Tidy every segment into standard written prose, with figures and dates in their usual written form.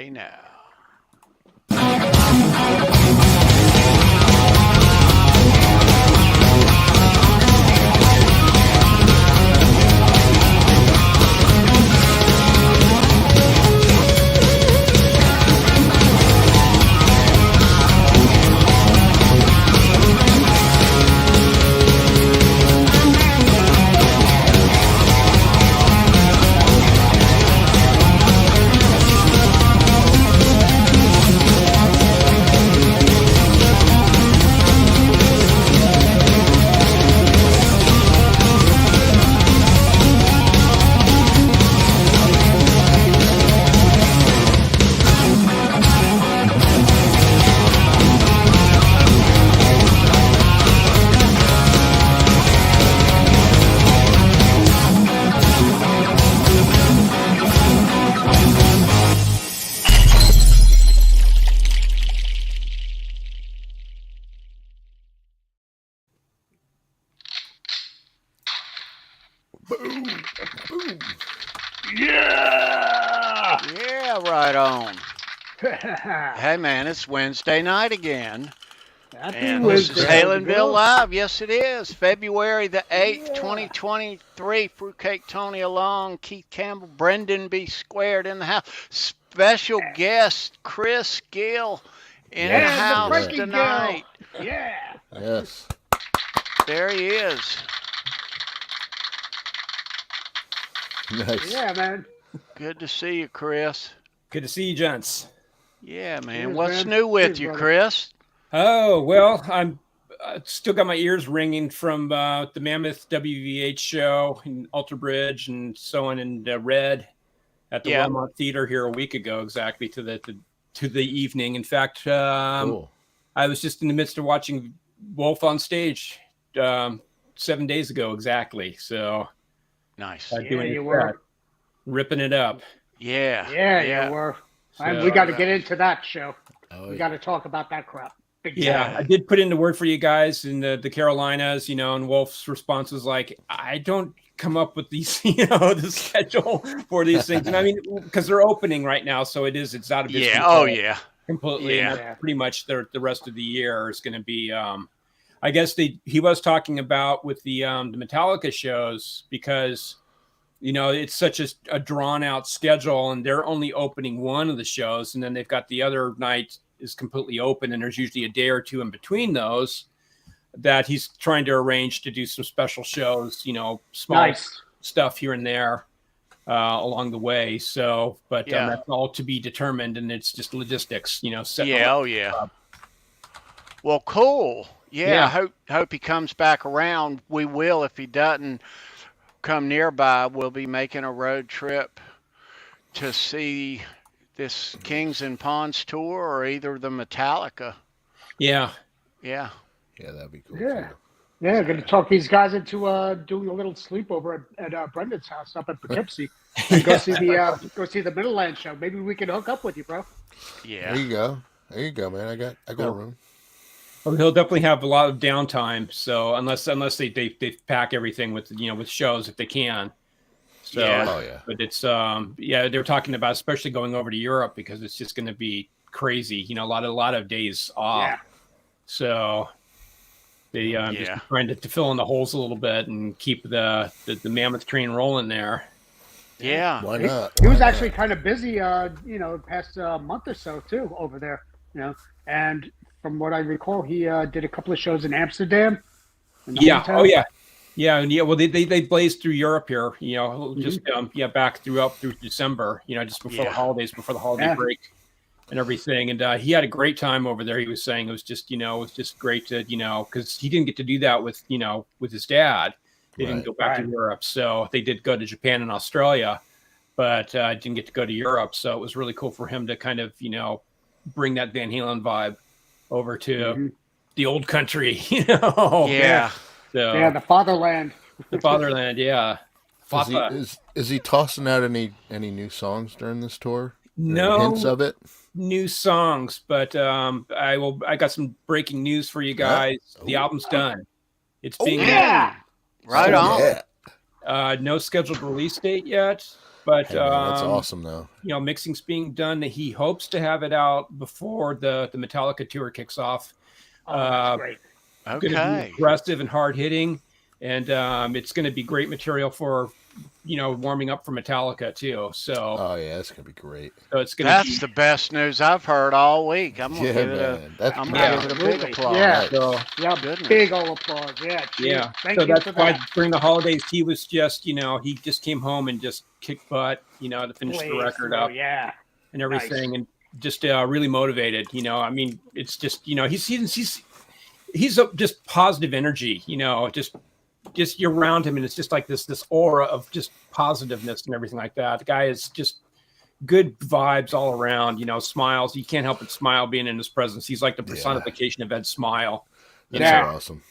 Hey now. Boom. Boom. Yeah! Yeah, right on. Hey, man, it's Wednesday night again. Happy And this is Wednesday. Halenville Live. Yes, it is. February the 8th, Yeah. 2023. Fruitcake Tony along. Keith Campbell, Brendan B. Squared in the house. Special guest, Chris Gill in the Yeah, the house Frankie tonight. Gill. Yeah. Yes. There he is. Nice. Yeah, man. Good to see you, Chris. Good to see you, gents. Yeah, man. Cheers, What's man. new with Cheers, you, brother. Chris? Oh, well, I'm still got my ears ringing from the Mammoth WVH show in Alter Bridge and so on in Red at the Yeah. Wilmot Theater here a week ago, exactly to the evening. In fact, Cool. I was just in the midst of watching Wolf on stage 7 days ago, exactly. So Nice. doing you it were. that, ripping it up. Yeah. Yeah, you were. So, We got to get into that show. Oh, We yeah. got to talk about that crap. Big Yeah, time. I did put in the word for you guys in the Carolinas, and Wolf's response was like, I don't come up with these, the schedule for these things. And I mean, because they're opening right now, so it's out of his Yeah. control Oh, yeah. completely. Yeah. And that's pretty much the rest of the year is going to be, I guess he was talking about with the Metallica shows because, it's such a drawn out schedule and they're only opening one of the shows. And then they've got the other night is completely open. And there's usually a day or two in between those that he's trying to arrange to do some special shows, small Nice. stuff here and there along the way. So, but Yeah. that's all to be determined. And it's just logistics, setting Yeah. all Oh, yeah. Well, cool. Yeah. Hope he comes back around. We will. If he doesn't come nearby, we'll be making a road trip to see this Kings and Pawns tour or either the Metallica. Yeah. Yeah. Yeah, that'd be cool. Yeah. Too. Yeah, going to talk these guys into doing a little sleepover at Brendan's house up in Poughkeepsie. And go see the Middleland show. Maybe we can hook up with you, bro. Yeah. There you go. There you go, man. I got room. Well, he'll definitely have a lot of downtime. So unless they pack everything with with shows if they can. So, Yeah. Oh yeah. but it's they're talking about especially going over to Europe because it's just going to be crazy. A lot of days off. Yeah. So they just Yeah. trying to fill in the holes a little bit and keep the Mammoth train rolling there. Yeah. Why not? He was Why actually not? kind of busy, the past month or so too over there, And from what I recall, he did a couple of shows in Amsterdam. in the Yeah. hotel. Oh yeah. Yeah. Well, they blazed through Europe here. Just back through December. Just before the Yeah. holidays, before the holiday Yeah. break, and everything. And he had a great time over there. He was saying it was just great to because he didn't get to do that with with his dad. They didn't Right. go back to Right. Europe, so they did go to Japan and Australia, but didn't get to go to Europe. So it was really cool for him to kind of bring that Van Halen vibe over to Mhm. the old country. Yeah. So Yeah, the fatherland. the fatherland, yeah. Is Papa. he tossing out any new songs during this tour? No Hints of it? new songs, but I got some breaking news for you guys. The album's done. It's being Yeah. Right Oh, on. Yeah. no scheduled release date yet. But Hey, man, that's awesome, though. mixing's being done. He hopes to have it out before the Metallica tour kicks off. Oh, that's great. Going to be aggressive and hard hitting, and it's going to be great material for warming up for Metallica too. So oh yeah, it's going to be great. So it's going That's the best news I've heard all week. I'm gonna give it a big applause. Yeah, so, big old applause. Yeah, yeah. Thank so you that's for why that. during the holidays he was just he just came home and just kicked butt to finish the record up. Yeah, and everything, and just really motivated. I mean, it's just he's just positive energy. Just you're around him, and it's just like this aura of just positiveness and everything like that. The guy is just good vibes all around. Smiles. You can't help but smile being in his presence. He's like the personification of Ed Smile. That's so awesome.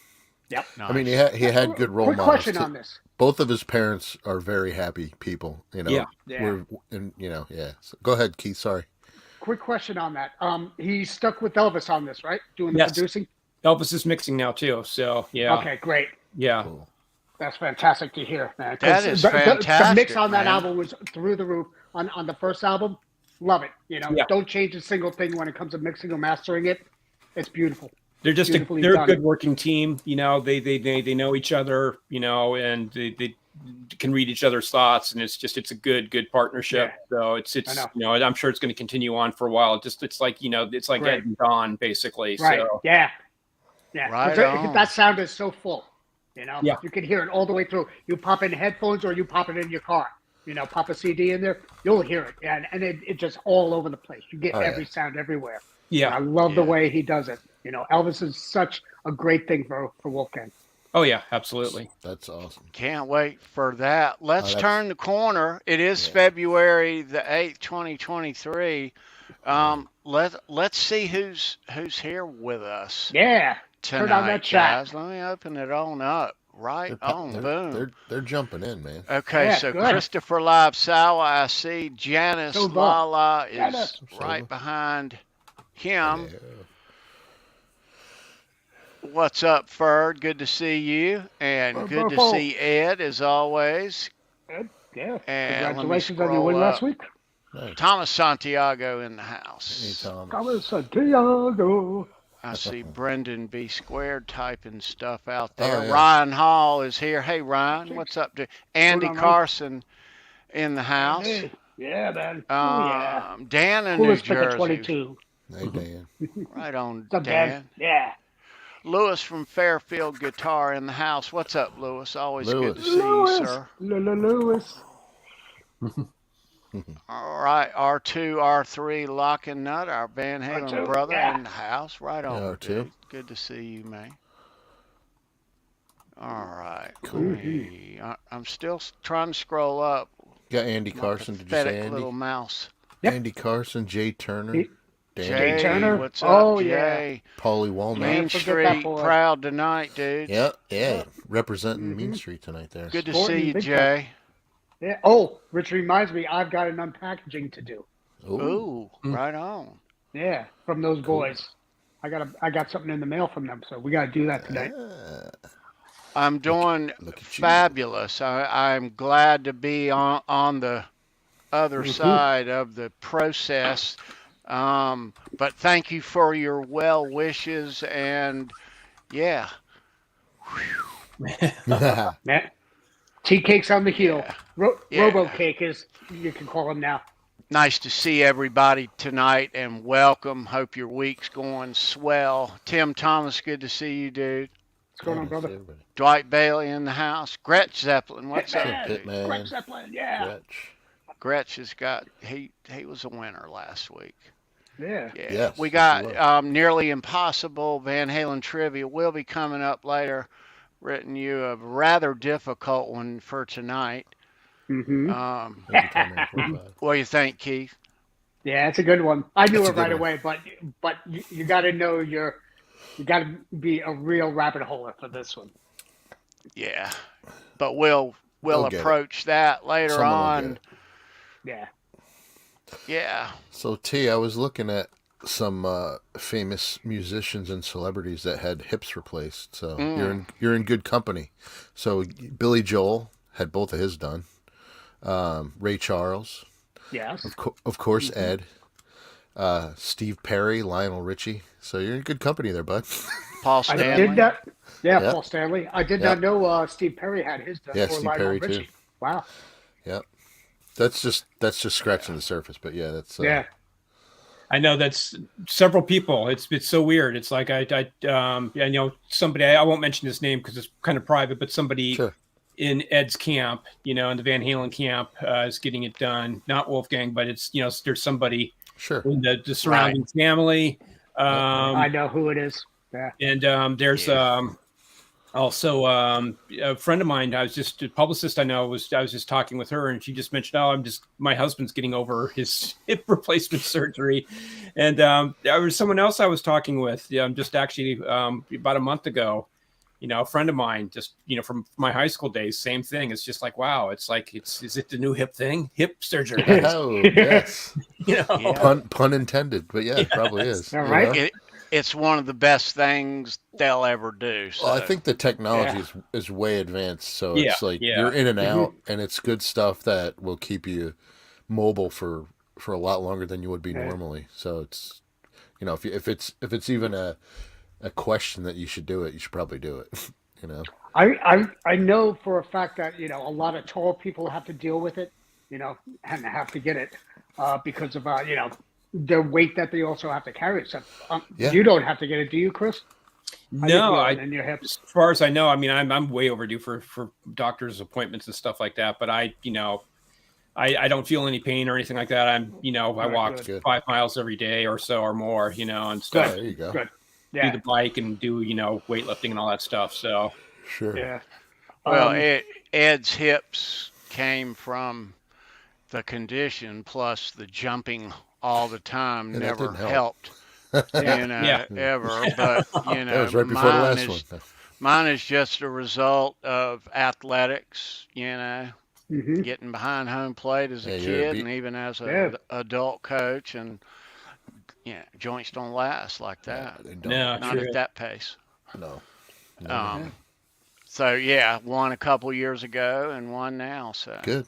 Yep. Nice. I mean, he had good role models. Quick question on this. Both of his parents are very happy people. Yeah. So go ahead, Keith. Sorry. Quick question on that. He's stuck with Elvis on this, right? Doing the producing. Elvis is mixing now too. So yeah. Okay, great. Yeah. Cool. That's fantastic to hear, man. That is fantastic. The mix on that album was through the roof. On the first album, love it. Don't change a single thing when it comes to mixing or mastering it. It's beautiful. They're just they're a good working team. They know each other. And they can read each other's thoughts, and it's a good partnership. Yeah. So it's I'm sure it's going to continue on for a while. It's like Ed and Don basically. Right. So. Yeah. Right. That sound is so full. Yeah. You can hear it all the way through. You pop in headphones or you pop it in your car. Pop a CD in there, you'll hear it, and it just all over the place. You get every sound everywhere. Yeah, and I love the way he does it. Elvis is such a great thing for Wolfgang. Oh yeah, absolutely. That's awesome. Can't wait for that. Let's turn the corner. It is February the 8th, 2023. Let's see who's here with us. Yeah. Tonight, turn on that chat. Guys. Let me open it on up. Boom. They're jumping in, man. Okay, so good. Christopher Live Sawa, I see. Janice Lala is right behind him. Yeah. What's up, Ferd? Good to see you. And good to see Ed, as always. Ed, yeah. And congratulations on your win last week. Nice. Thomas Santiago in the house. Hey, Thomas Santiago. I see Brendan B. Squared typing stuff out there. Oh, yeah. Ryan Hall is here. Hey, Ryan, what's up? Andy Carson in the house. Hey. Yeah, man. Dan in New Jersey. 22. Hey, Dan. Right on, What's up, Dan. Yeah. Lewis from Fairfield Guitar in the house. What's up, Lewis? Always good to see you, sir. Lewis. All right, R2, R3, Lock and Nut, our Van Halen R2, brother in the house. Right on, R2. dude. Good to see you, man. All right. Cool. I'm still trying to scroll up. Got Andy Carson. Did you say Andy? Little mouse. Yep. Andy Carson, Jay Turner. Jay Turner. What's up, Jay? Yeah. Paulie Walnut. Main Street, proud tonight, dude. Yeah. Representing Main Street tonight there. Good to see you, Jay. Yeah. Oh, which reminds me, I've got an unpackaging to do. Ooh, right on. Yeah, from those boys. I got something in the mail from them, so we got to do that tonight. I'm doing fabulous. I'm glad to be on the other side of the process. But thank you for your well wishes, and yeah. Man, tea cakes on the heel. Robo cake is you can call him now. Nice to see everybody tonight, and welcome. Hope your week's going swell. Tim Thomas, good to see you, dude. What's going on, brother? Dwight Bailey in the house. Gretch Zeppelin, what's up, dude? Gretch Zeppelin, yeah. Gretch has got he was a winner last week. Yeah. Yes, we got nearly impossible Van Halen trivia. Will be coming up later. Written you a rather difficult one for tonight. Mm-hmm. What do you think, Keith? Yeah, it's a good one. I knew it right away, but you got to know you got to be a real rabbit holer for this one. Yeah, but we'll approach that later on. Yeah. Yeah. So T, I was looking at some famous musicians and celebrities that had hips replaced. So you're in good company. So Billy Joel had both of his done. Ray Charles, Yes. of course Ed, Steve Perry, Lionel Richie. So you're in good company there, bud. Paul I did Stanley. not. Yeah, Yep. Paul Stanley. I did Yep. not know Steve Perry had his done, Yeah, or Steve Lionel Perry too. Richie. Wow. Yep. That's just scratching the surface, but yeah, that's Yeah. I know that's several people. It's so weird. It's like I know somebody. I won't mention his name because it's kind of private, but somebody sure. in Ed's camp, in the Van Halen camp, is getting it done. Not Wolfgang, but it's there's somebody Sure. in the surrounding family. I know who it is. Yeah. And there's also a friend of mine. I was just a publicist. I was just talking with her, and she just mentioned, my husband's getting over his hip replacement surgery, and there was someone else I was talking with, just actually about a month ago. A friend of mine, just from my high school days, same thing. It's just like, wow, it's like is it the new hip thing? Hip surgery. Oh yes. Yeah. Pun intended, but yeah, it probably is. All right. It's one of the best things they'll ever do. So. Well, I think the technology is way advanced, so it's like you're in and out, and it's good stuff that will keep you mobile for a lot longer than you would be normally. So it's if it's even a question that you should do it, you should probably do it. I know for a fact that a lot of tall people have to deal with it, and have to get it because of their weight that they also have to carry. So you don't have to get it, do you, Chris? No, in your hips. As far as I know, I mean, I'm way overdue for doctor's appointments and stuff like that. But I don't feel any pain or anything like that. I walk 5 miles every day or so or more, and stuff. There you go. Good. Do the bike and do weightlifting and all that stuff. So sure. Yeah. Well, Ed's hips came from the condition, plus the jumping all the time never helped. Ever. But that was right before the last one. Mine is just a result of athletics. Getting behind home plate as a kid, and even as an adult coach, and joints don't last like that. No, not at that pace. No. So one a couple years ago and one now. So good.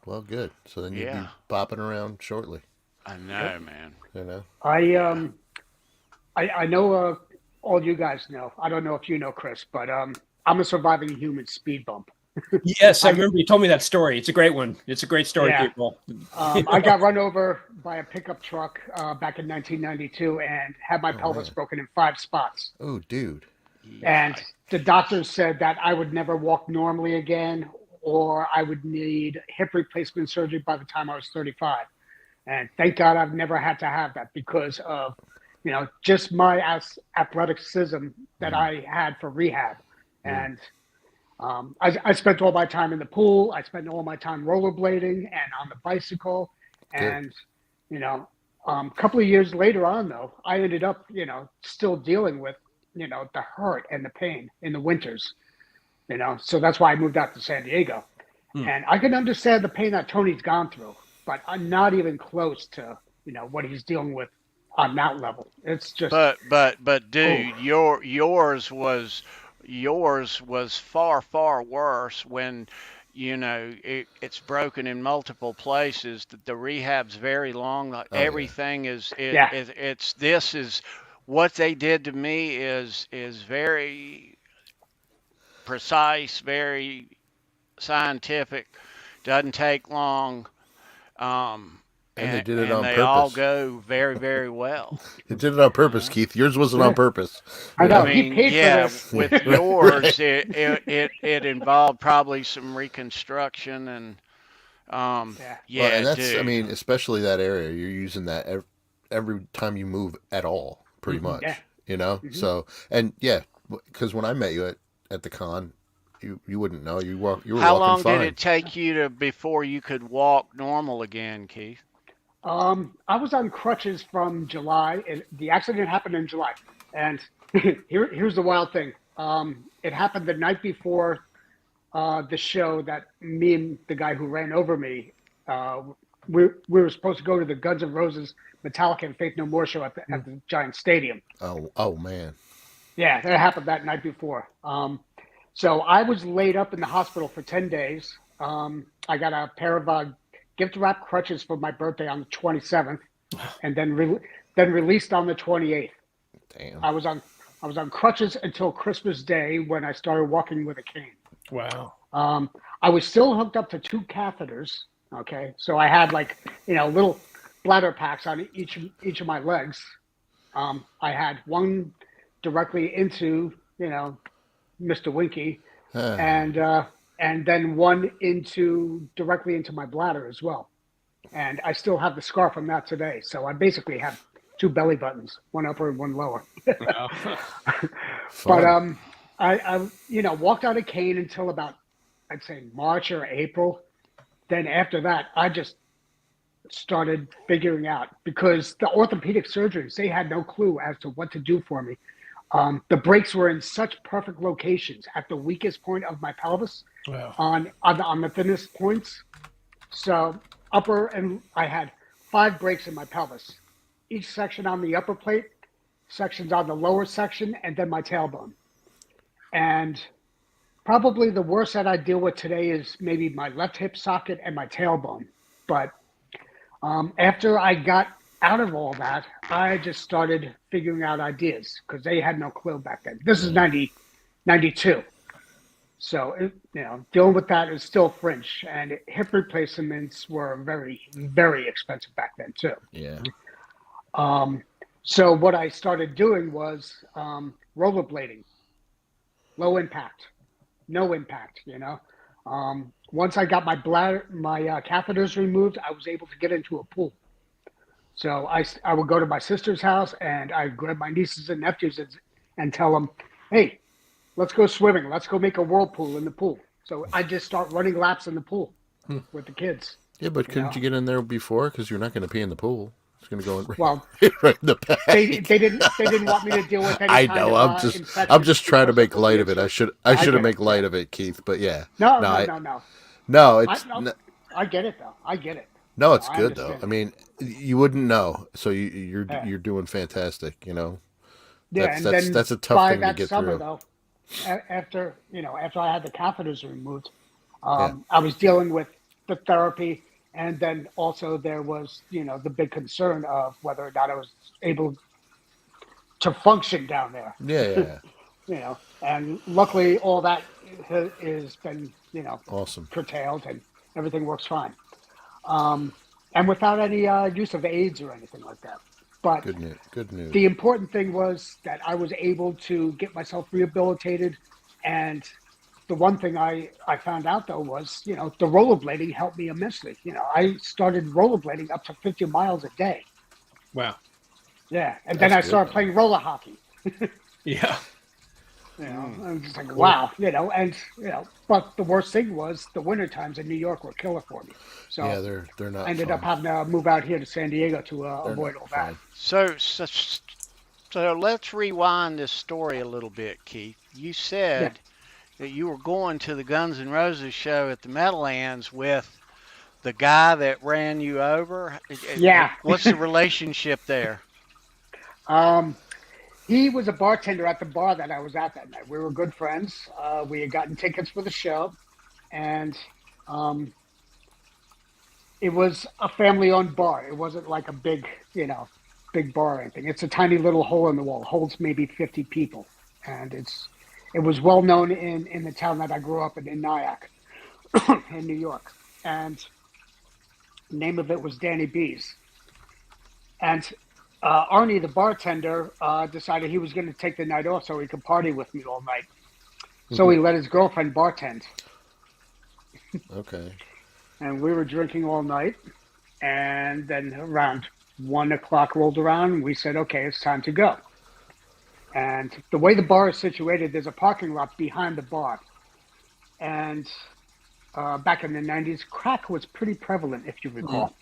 Well, good. So then you'll be bopping around shortly. I know, man. I know all you guys know. I don't know if you know, Chris, but I'm a surviving human speed bump. Yes, I remember you told me that story. It's a great one. It's a great story, people. I got run over by a pickup truck back in 1992 and had my pelvis broken in 5 spots. Oh, dude. And the doctors said that I would never walk normally again, or I would need hip replacement surgery by the time I was 35. And thank God I've never had to have that because of, just my athleticism that I had for rehab. And I spent all my time in the pool. I spent all my time rollerblading and on the bicycle. And, a couple of years later on, though, I ended up, still dealing with, the hurt and the pain in the winters, so that's why I moved out to San Diego. And I can understand the pain that Tony's gone through, but I'm not even close to, what he's dealing with on that level. It's just, but dude, yours was far worse when, it's broken in multiple places. The rehab's very long. Everything is what they did to me is very precise, very scientific, doesn't take long, and they did it on purpose. They all go very, very well. They did it on purpose, Keith. Yours wasn't on purpose. I know. He paid for this. With yours, it involved probably some reconstruction and and that's, dude. I mean, especially that area, you're using that every time you move at all, pretty much. So because when I met you at the con, you wouldn't know. You were How walking long fine. did it take you before you could walk normal again, Keith? I was on crutches from July, and the accident happened in July. And here's the wild thing. It happened the night before the show that me and the guy who ran over me, we were supposed to go to the Guns N' Roses, Metallica, and Faith No More show at the Giant Stadium. Oh man. Yeah, that happened that night before. So I was laid up in the hospital for 10 days. I got a pair of gift wrap crutches for my birthday on the 27th, and then released on the 28th. Damn. I was on crutches until Christmas Day when I started walking with a cane. Wow. I was still hooked up to 2 catheters. Okay, so I had little bladder packs on each of my legs. I had one directly into Mr. Winky, and then one directly into my bladder as well. And I still have the scar from that today. So I basically have 2 belly buttons, one upper and one lower. Wow. But I walked out of cane until about, I'd say, March or April. Then after that, I just started figuring out, because the orthopedic surgeons, they had no clue as to what to do for me. The breaks were in such perfect locations at the weakest point of my pelvis. Wow. on the thinnest points. So I had 5 breaks in my pelvis, each section on the upper plate, sections on the lower section, and then my tailbone. And probably the worst that I deal with today is maybe my left hip socket and my tailbone. But after I got out of all that, I just started figuring out ideas, because they had no clue back then. This is 92. So, dealing with that is still fringe. And hip replacements were very, very expensive back then, too. Yeah. So what I started doing was rollerblading. Low impact. No impact, Once I got my catheters removed, I was able to get into a pool. So I would go to my sister's house, and I'd grab my nieces and nephews and tell them, hey, let's go swimming. Let's go make a whirlpool in the pool. So I just start running laps in the pool with the kids. Yeah, but couldn't you get in there before? Because you're not going to pee in the pool. It's going to go in right in the back. They didn't want me to deal with any I kind know. of I'm just trying to make light of it. I should have made light of it, Keith. But yeah. No. No, it's. I get it though. I get it. No, it's good though. I mean, you wouldn't know, so you're doing fantastic. That's a tough thing to get through. Though, after I had the catheters removed, I was dealing with the therapy, and then also there was the big concern of whether or not I was able to function down there. Yeah. And luckily all that has been awesome, curtailed, and everything works fine. And without any use of aids or anything like that. But good news. The important thing was that I was able to get myself rehabilitated. And the one thing I found out, though, was, the rollerblading helped me immensely. I started rollerblading up to 50 miles a day. Wow. Yeah. And then I started playing roller hockey. Yeah. I'm just like, wow, but the worst thing was the winter times in New York were killer for me. So yeah, they're not. I ended up having to move out here to San Diego to avoid all that. So let's rewind this story a little bit, Keith. You said that you were going to the Guns N' Roses show at the Meadowlands with the guy that ran you over. Yeah. What's the relationship there? He was a bartender at the bar that I was at that night. We were good friends. We had gotten tickets for the show, and it was a family-owned bar. It wasn't like a big bar or anything. It's a tiny little hole in the wall. It holds maybe 50 people, and it was well known in the town that I grew up in Nyack, in New York. And the name of it was Danny B's. And Arnie, the bartender, decided he was going to take the night off so he could party with me all night. So he let his girlfriend bartend. Okay. And we were drinking all night. And then around 1 o'clock rolled around, and we said, okay, it's time to go. And the way the bar is situated, there's a parking lot behind the bar. And back in the 90s, crack was pretty prevalent, if you recall.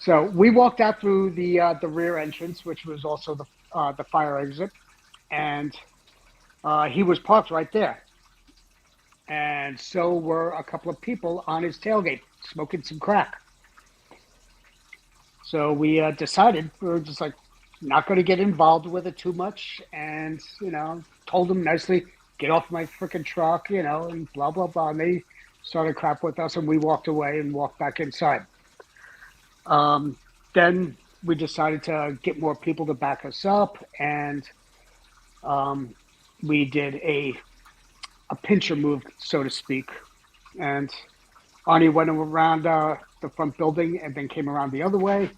So we walked out through the rear entrance, which was also the fire exit, and he was parked right there. And so were a couple of people on his tailgate smoking some crack. So we decided we were just like not going to get involved with it too much, and told them nicely, get off my freaking truck, and blah blah blah. And started crap with us, and we walked away and walked back inside. Then we decided to get more people to back us up, and we did a pincher move, so to speak. And Arnie went around the front building and then came around the other way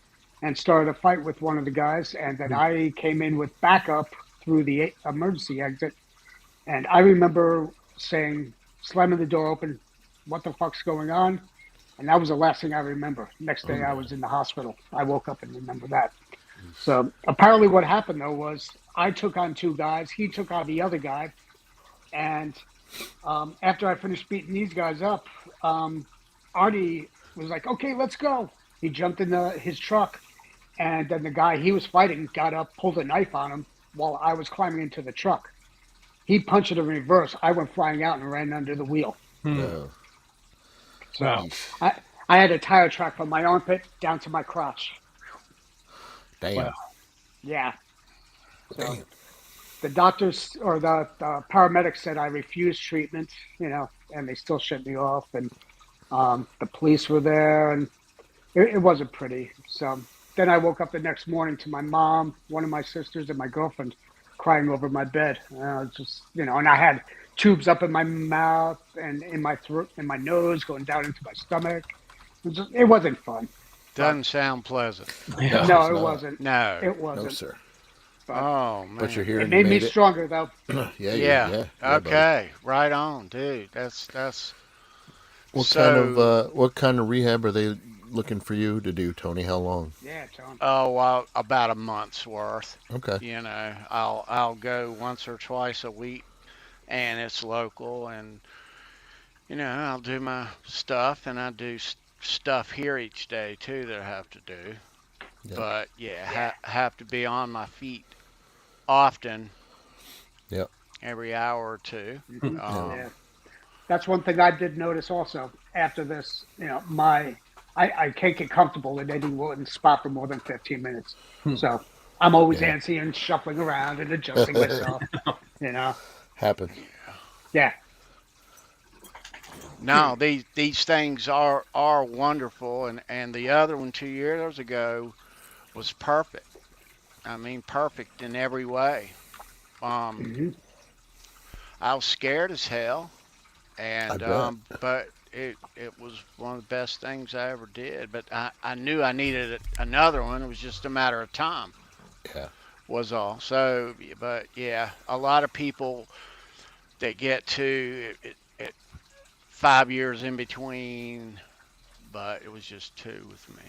and started a fight with one of the guys. And then I came in with backup through the emergency exit. And I remember saying, slamming the door open, what the fuck's going on? And that was the last thing I remember. Next day I was in the hospital. I woke up and remember that. So apparently what happened, though, was I took on two guys. He took on the other guy. And after I finished beating these guys up, Arnie was like, okay, let's go. He jumped in his truck. And then the guy he was fighting got up, pulled a knife on him while I was climbing into the truck. He punched it in reverse. I went flying out and ran under the wheel. Yeah. So I had a tire track from my armpit down to my crotch. Damn. Wow. Yeah. So the doctors or the paramedics said I refused treatment, and they still shut me off. And the police were there, and it wasn't pretty. So then I woke up the next morning to my mom, one of my sisters, and my girlfriend crying over my bed. Just, and I had tubes up in my mouth and in my throat and my nose going down into my stomach. It wasn't fun. Doesn't sound pleasant. No, it wasn't. No. It wasn't. No, sir. But, oh, man. But you're here. It made me stronger, though. Yeah. Okay. Right on, dude. That's. What kind of rehab are they looking for you to do, Tony? How long? Yeah, John. Oh, well, about a month's worth. Okay. I'll go once or twice a week, and it's local, and I'll do my stuff, and I do stuff here each day too that I have to do. Yep. But have to be on my feet often. Yep. Every hour or two. Yeah. That's one thing I did notice also after this. I can't get comfortable in any one spot for more than 15 minutes. So I'm always antsy and shuffling around and adjusting myself. Happens. Yeah. No, these things are wonderful, and the other one 2 years ago was perfect. I mean, perfect in every way. I was scared as hell, and but it was one of the best things I ever did. But I knew I needed another one. It was just a matter of time. Yeah, was all. So, but yeah, a lot of people that get to it 5 years in between, but it was just 2 with me.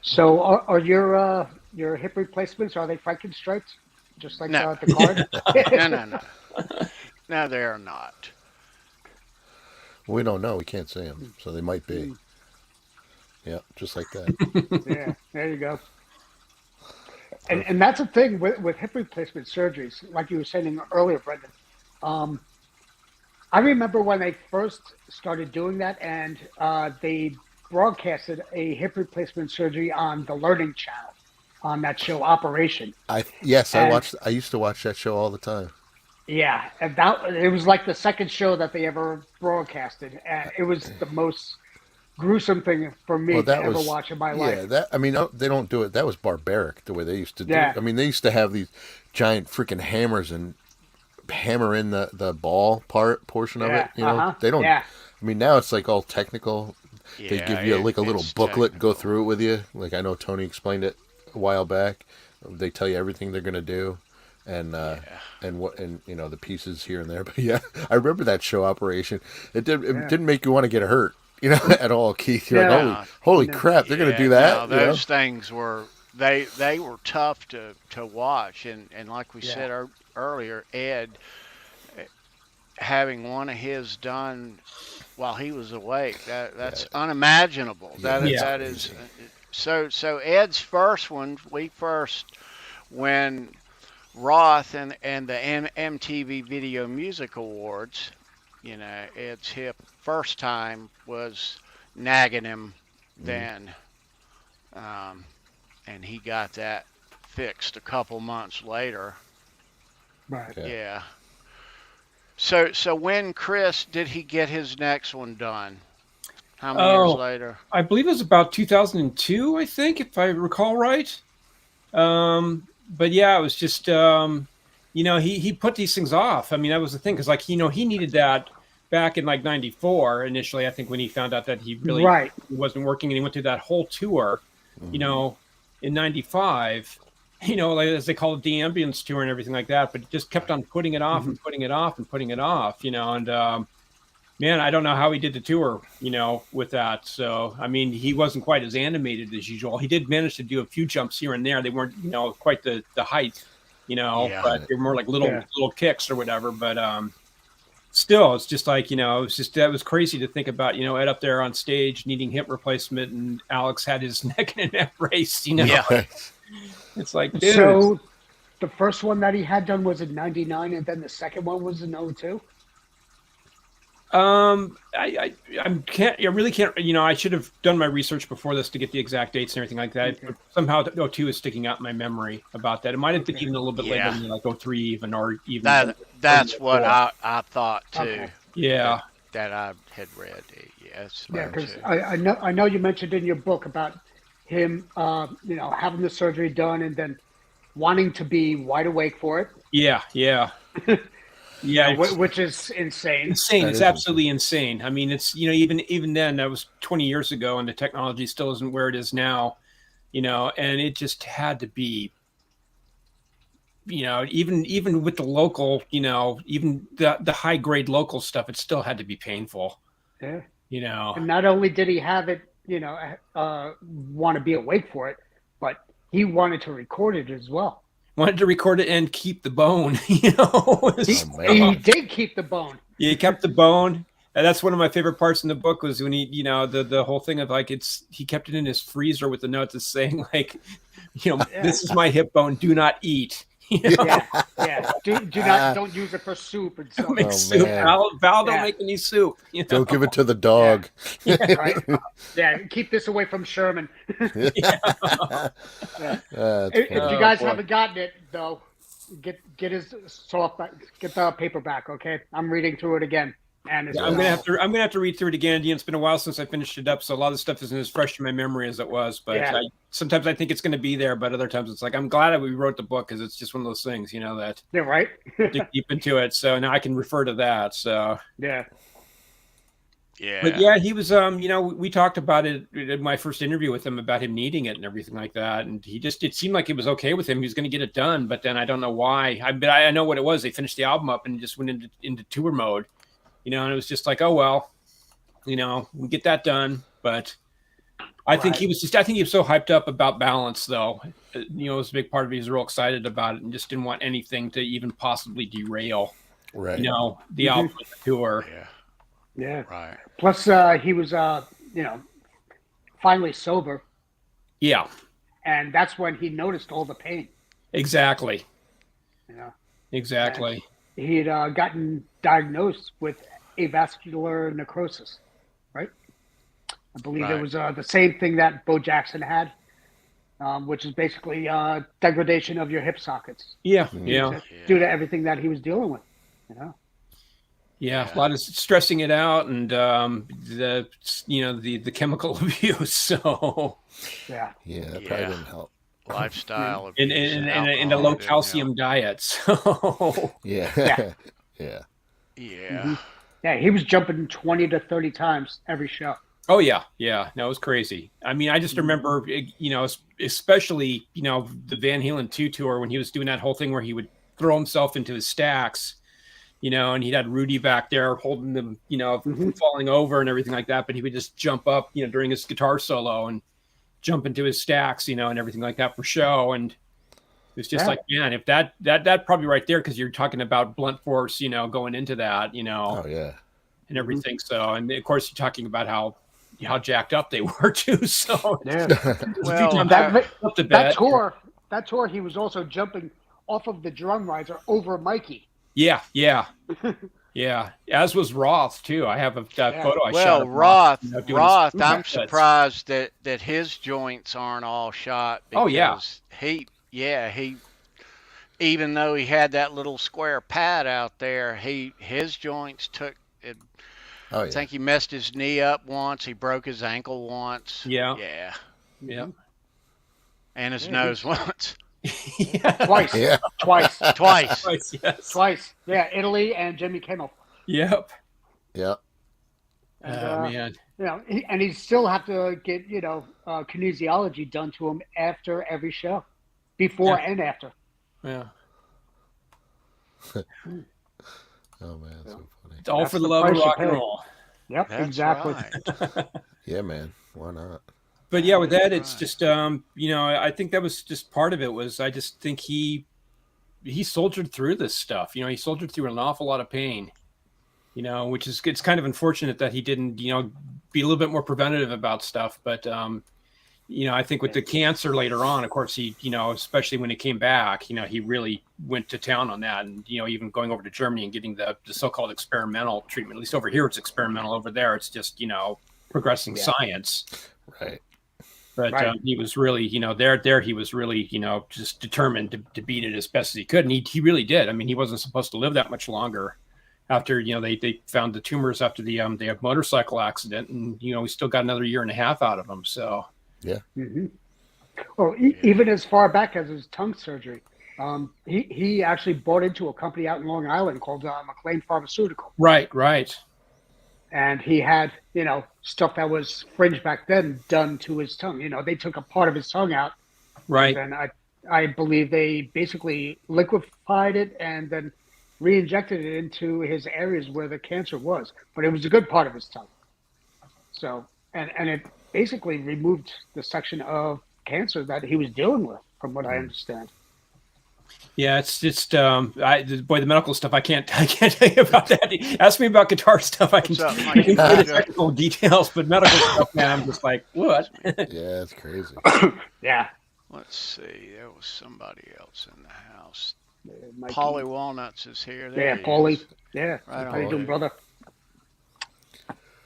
So are your hip replacements, are they Frankenstripes? Just like no. The card? No, they are not. We don't know. We can't see them, so they might be. Yeah, just like that. Yeah, there you go. And that's a thing with hip replacement surgeries, like you were saying earlier, Brendan. I remember when they first started doing that, and they broadcasted a hip replacement surgery on the Learning Channel on that show Operation. I used to watch that show all the time. Yeah, and it was like the second show that they ever broadcasted, and it was the most gruesome thing for me to ever watch in my life. Yeah, they don't do it. That was barbaric the way they used to do it. I mean, they used to have these giant freaking hammers and hammer in the ball portion of it. They don't. Yeah. I mean, now it's like all technical. Yeah, they give you like a little booklet, technical. go through it with you. Like I know Tony explained it a while back. They tell you everything they're gonna do, and the pieces here and there. But yeah, I remember that show Operation. It didn't make you want to get hurt, at all, Keith. You're like, holy crap, they're gonna do that. No, those things were they were tough to watch, and like we said earlier, Ed having one of his done while he was awake, that's unimaginable. That is so Ed's first one, when Roth and the MTV Video Music Awards, Ed's hip first time was nagging him then, and he got that fixed a couple months later. Right. Yeah. So when Chris did he get his next one done? How many years later? I believe it was about 2002, I think, if I recall right. But yeah, it was just he put these things off. I mean, that was the thing, because he needed that back in like '94 initially. I think when he found out that he really wasn't working, and he went through that whole tour, in '95. Like, as they call it, the ambulance tour and everything like that. But he just kept on putting it off and putting it off and putting it off. And man, I don't know how he did the tour, with that. So, I mean, he wasn't quite as animated as usual. He did manage to do a few jumps here and there. They weren't, quite the height, but they were more like little kicks or whatever. But still, it's just like, that was crazy to think about, Ed up there on stage needing hip replacement, and Alex had his neck in a neck brace, Yeah. It's like, dude. So the first one that he had done was in '99, and then the second one was in '02. I really can't. I should have done my research before this to get the exact dates and everything like that. Okay. But somehow '02 is sticking out in my memory about that. It might have been even a little bit later than like '03 even, or even. That's what I thought too. Okay. Yeah. That I had read. Yes. Yeah, because I know you mentioned in your book about him, having the surgery done and then wanting to be wide awake for it. Yeah. Yeah, which is insane. Insane. It's absolutely insane. I mean, it's even then, that was 20 years ago, and the technology still isn't where it is now. And it just had to be. Even with the local, even the high grade local stuff, it still had to be painful. Yeah. And not only did he have it, want to be awake for it, but he wanted to record it as well. Wanted to record it and keep the bone, He did keep the bone. Yeah, he kept the bone. And that's one of my favorite parts in the book, was when he, the whole thing of like, he kept it in his freezer with the note that's saying like, this is my hip bone, do not eat. Yeah. Don't use it for soup and stuff. Don't make soup. Val, don't make any soup. Don't give it to the dog. Yeah, right. Yeah, keep this away from Sherman. If you guys haven't gotten it though, get the paperback. Okay, I'm reading through it again. And I'm gonna have to read through it again. It's been a while since I finished it up, so a lot of the stuff isn't as fresh in my memory as it was. But sometimes I think it's going to be there, but other times it's like I'm glad that we wrote the book, because it's just one of those things, that right. dig deep into it. So now I can refer to that. So yeah. But yeah, he was. We talked about it in my first interview with him, about him needing it and everything like that, and it seemed like it was okay with him. He was going to get it done, but then I don't know why. I know what it was. They finished the album up and just went into tour mode. And it was just like, oh, well, we get that done. But I think he was so hyped up about balance, though. It was a big part of it. He was real excited about it and just didn't want anything to even possibly derail, the album and the tour. Yeah. Right. Plus, he was, finally sober. Yeah. And that's when he noticed all the pain. Exactly. Exactly. And he had gotten diagnosed with avascular necrosis, right? I believe it was the same thing that Bo Jackson had, which is basically degradation of your hip sockets. Yeah, due to everything that he was dealing with, Yeah, a lot of stressing it out, and the chemical abuse. So that probably didn't help. Lifestyle and a low calcium diet. So yeah. Yeah, he was jumping 20 to 30 times every show. Oh yeah. No, it was crazy. I mean, I just remember, especially the Van Halen 2 tour, when he was doing that whole thing where he would throw himself into his stacks, and he'd had Rudy back there holding them, from falling over and everything like that. But he would just jump up, during his guitar solo and jump into his stacks, and everything like that for show. And it's just like, man, if that probably right there, because you're talking about blunt force, going into that, Oh yeah. And everything. So, and of course, you're talking about how jacked up they were too. So, well, that tour, he was also jumping off of the drum riser over Mikey. Yeah. As was Roth too. I have a photo I shot. Well, Roth, I'm surprised that his joints aren't all shot. Because he even though he had that little square pad out there, his joints took it. Oh, yeah. I think he messed his knee up once. He broke his ankle once. Yeah. Yeah. Yeah. And his nose once. Twice. Yeah. Twice. Yes. Twice. Yeah, Italy and Jimmy Kimmel. Yep. Yep. And, man. You know, and he still have to get, kinesiology done to him after every show, before and after. Yeah. Oh, man, that's so funny. It's all for the love of rock and roll. Yep, That's exactly. Right. Yeah, man. Why not? But yeah, with that, it's just, I think that was just part of it was I just think he soldiered through this stuff. He soldiered through an awful lot of pain, which is, it's kind of unfortunate that he didn't, be a little bit more preventative about stuff. But, I think with the cancer later on, of course, he, especially when he came back, he really went to town on that. And, even going over to Germany and getting the so-called experimental treatment, at least over here, it's experimental. Over there, it's just, progressing science. Right. But he was really, there he was really, just determined to beat it as best as he could. And he really did. I mean, he wasn't supposed to live that much longer after, they found the tumors after the motorcycle accident. And, we still got another year and a half out of him. So, yeah. Mm-hmm. Well, even as far back as his tongue surgery, he actually bought into a company out in Long Island called McLean Pharmaceutical. Right. And he had, stuff that was fringe back then done to his tongue. They took a part of his tongue out. Right. And I believe they basically liquefied it and then re-injected it into his areas where the cancer was. But it was a good part of his tongue. So, and it basically removed the section of cancer that he was dealing with, from what I understand. Yeah, it's just the medical stuff. I can't tell you about that. Ask me about guitar stuff. I can tell you the technical details, but medical stuff, man, I'm just like, what? Yeah, it's crazy. Yeah. Let's see. There was somebody else in the house. Paulie Walnuts is here. There Paulie. Yeah. Right. How you doing, brother?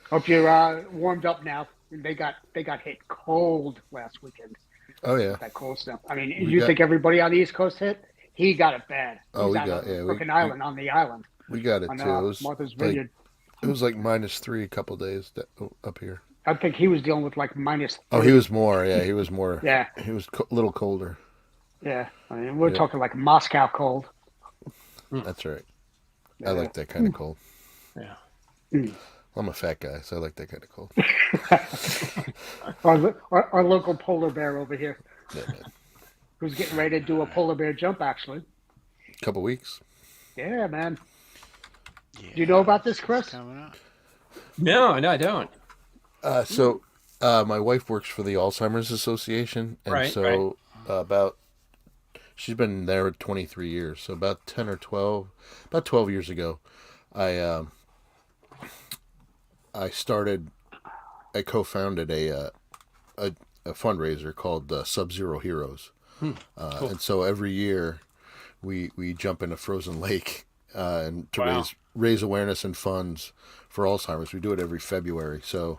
Hope you're warmed up now. They got hit cold last weekend. Oh yeah. That cold stuff. I mean, you think everybody on the East Coast hit? He got it bad. Oh, He's freaking island on the island. We got it on, too. It was Martha's Vineyard. It was like -3 a couple days up here. I think he was dealing with like -3. Oh, he was more. Yeah, he was more. Yeah, he was a little colder. Yeah, I mean, we're talking like Moscow cold. That's right. I like that kind of cold. Yeah. I'm a fat guy, so I like that kind of cold. our local polar bear over here. Yeah, man. Who's getting ready to do a polar bear jump, actually. Couple weeks. Yeah, man. Yeah, do you know about this, Chris? No, I don't. So my wife works for the Alzheimer's Association, and she's been there 23 years. So about 12 years ago, I co-founded a fundraiser called Sub-Zero Heroes. Cool. And so every year we jump in a frozen lake and to raise awareness and funds for Alzheimer's. We do it every February. So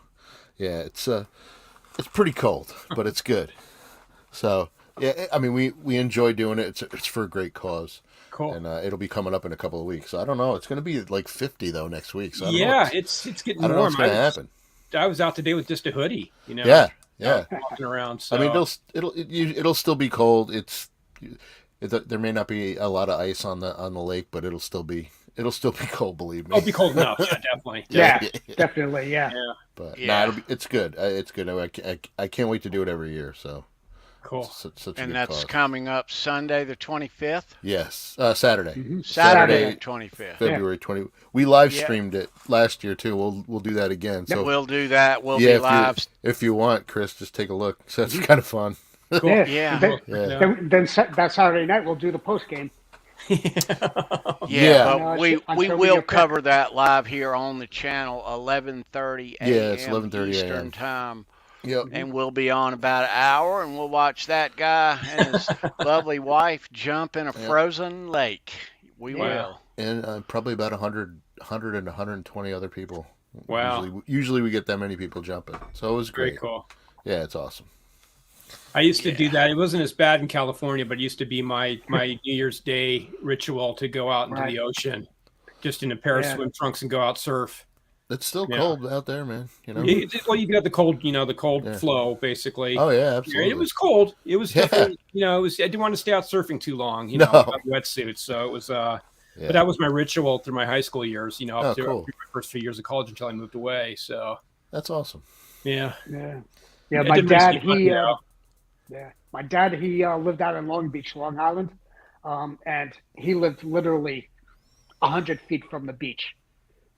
yeah, it's pretty cold, but it's good. So yeah, I mean we enjoy doing it. It's for a great cause. Cool. And it'll be coming up in a couple of weeks. So I don't know. It's going to be like 50 though next week. So it's getting warm. I don't know what's going to happen. I was out today with just a hoodie. Yeah. Walking around. So. I mean, it'll still be cold. There may not be a lot of ice on the lake, but it'll still be cold. Believe me. It'll be cold enough. Yeah, definitely. Yeah, definitely. Yeah. But it's good. It's good. I can't wait to do it every year. So. Cool. Such a and good that's cause. Coming up Sunday the 25th? Yes. Saturday. Mm-hmm. Saturday the 25th. February 20. We live streamed it last year too. We'll do that again. So we'll do that. We'll be live. If you want, Chris, just take a look. So it's kind of fun. Cool. Yeah. Then that Saturday night we'll do the post game. But we will cover that live here on the channel 11:30 a.m. Yeah, it's 11:30 Eastern time. Yep. And we'll be on about an hour, and we'll watch that guy and his lovely wife jump in a frozen lake. We will. And probably about 100 and 120 other people. Wow. Usually we get that many people jumping. So it was great. Very cool. Yeah, it's awesome. I used to do that. It wasn't as bad in California, but it used to be my New Year's Day ritual to go out into the ocean, just in a pair of swim trunks and go out surf. It's still cold out there, man. Well, you got the cold, the cold flow, basically. Oh yeah, absolutely. It was cold. It was definitely, I didn't want to stay out surfing too long, without wetsuits. So it was, but that was my ritual through my high school years, up through my first few years of college until I moved away. So that's awesome. Yeah. My dad, my dad, he lived out in Long Beach, Long Island, and he lived literally 100 feet from the beach.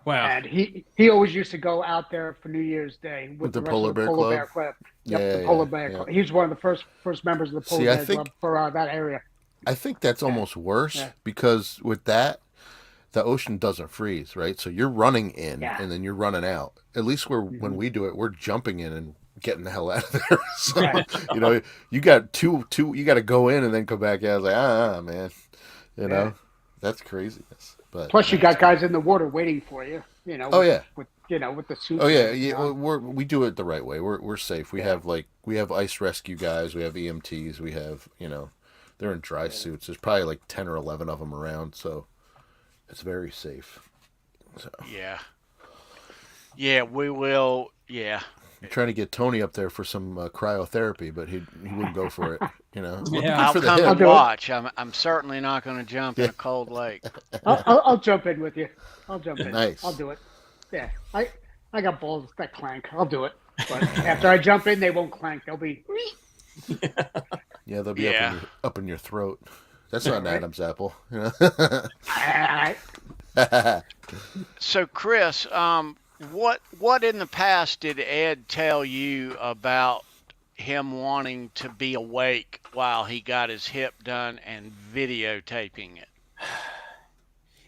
Wow. And he always used to go out there for New Year's Day with the Polar Bear Club. The Polar Bear Club. He was one of the first members of the Polar Bear Club for that area. I think that's almost worse because with that, the ocean doesn't freeze, right? So you're running in and then you're running out. At least when we do it, we're jumping in and getting the hell out of there. So, you got two, you got to go in and then come back out. I was like, man, that's craziness. But plus, you got guys in the water waiting for you. With the suits. Oh yeah. We do it the right way. We're safe. We have ice rescue guys. We have EMTs. We have they're in dry suits. There's probably like 10 or 11 of them around, so it's very safe. So. Yeah, we will. Yeah. I'm trying to get Tony up there for some cryotherapy, but he wouldn't go for it. I'll come and watch. I'm certainly not going to jump in a cold lake. I'll jump in with you. I'll jump in. Nice. I'll do it. Yeah, I got balls that clank. I'll do it. But after I jump in, they won't clank. They'll be. Yeah, they'll be up in your throat. That's not an Adam's apple. So, Chris, what in the past did Ed tell you about him wanting to be awake while he got his hip done and videotaping it?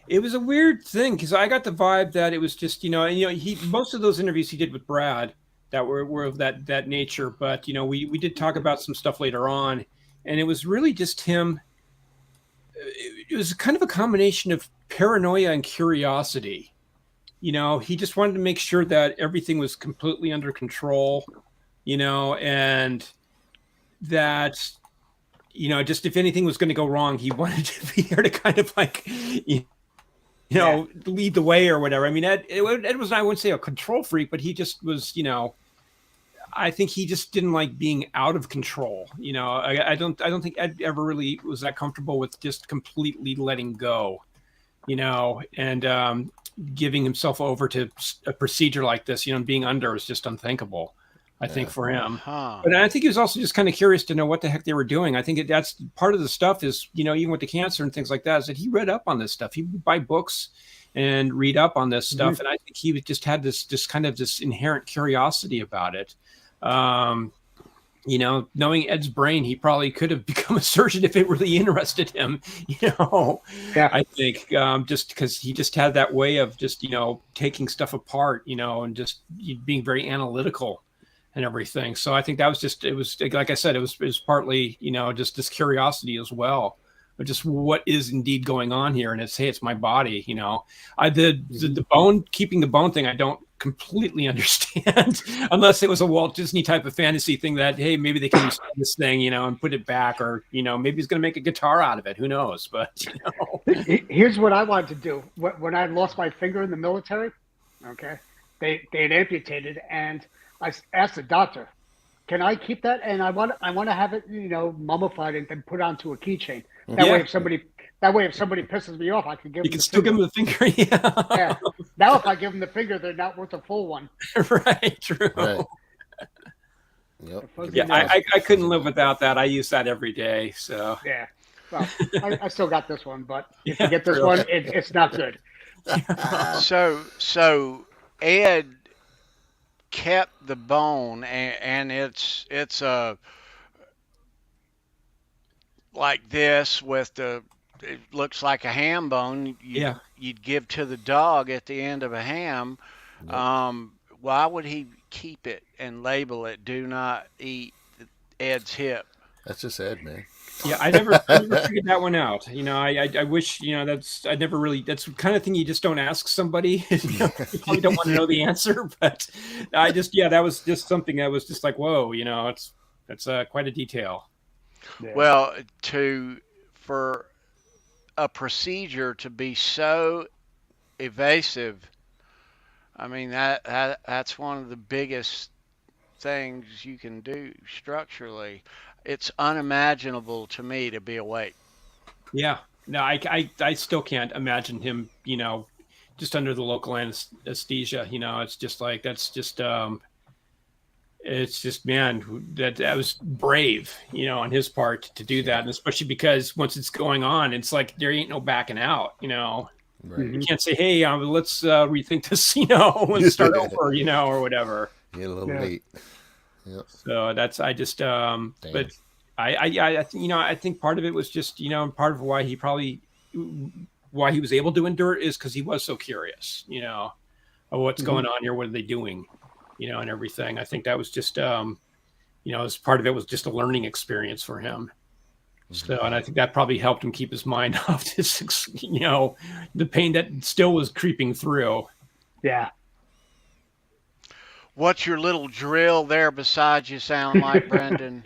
It was a weird thing because I got the vibe that it was just, most of those interviews he did with Brad that were of that nature. But, we did talk about some stuff later on, and it was really just him. It was kind of a combination of paranoia and curiosity. He just wanted to make sure that everything was completely under control, and that, just if anything was going to go wrong, he wanted to be there to kind of lead the way or whatever. I mean, Ed was, I wouldn't say a control freak, but he just was, I think he just didn't like being out of control. I don't think Ed ever really was that comfortable with just completely letting go, and giving himself over to a procedure like this, being under was just unthinkable, I think, for him. But I think he was also just kind of curious to know what the heck they were doing. I think that's part of the stuff is, even with the cancer and things like that, is that he read up on this stuff. He would buy books and read up on this stuff. And I think he just had this kind of this inherent curiosity about it. Knowing Ed's brain, he probably could have become a surgeon if it really interested him, I think, just because he just had that way of just, taking stuff apart, and just being very analytical and everything. So I think that was it was, like I said, it was partly, just this curiosity as well, of just what is indeed going on here. And it's my body, the bone, keeping the bone thing, I don't completely understand unless it was a Walt Disney type of fantasy thing that, hey, maybe they can use this thing, and put it back, or, maybe he's going to make a guitar out of it. Who knows? But, Here's what I wanted to do. When I lost my finger in the military, okay, they'd amputated, and I asked the doctor, can I keep that? And I want to have it, mummified and then put onto a keychain. That way, if somebody pisses me off, I can give. You can still give them the finger. Yeah. Now, if I give them the finger, they're not worth a full one. Right. True. Right. Yep. Yeah, I couldn't live without that. I use that every day. So. Yeah. Well, I still got this one, but if you get this one, it's not good. So Ed kept the bone, and it's like this with it looks like a ham bone. You'd give to the dog at the end of a ham. Yep. Why would he keep it and label it "Do not eat Ed's hip"? That's just Ed, man. Yeah, I never figured that one out. I wish, that's the kind of thing you just don't ask somebody. You probably don't want to know the answer, but that was just something that was just like, whoa, That's quite a detail. Yeah. Well, for a procedure to be so evasive, I mean that's one of the biggest things you can do structurally. It's unimaginable to me to be awake. Yeah. No, I still can't imagine him, just under the local anesthesia. It's just like, it's just, man, that was brave, on his part to do that. And especially because once it's going on, it's like there ain't no backing out, Right. You can't say, hey, let's rethink this, and start over, or whatever. Get a little late. Yep. So but I think part of it was just, part of why he was able to endure it is because he was so curious, of what's going on here. What are they doing, and everything. I think that was just, as part of it was just a learning experience for him. So, and I think that probably helped him keep his mind off this, the pain that still was creeping through. Yeah. What's your little drill there beside you sound like, Brendan?